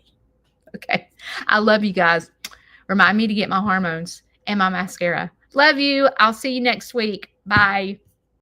Okay. I love you guys. Remind me to get my hormones and my mascara. Love you. I'll see you next week. Bye.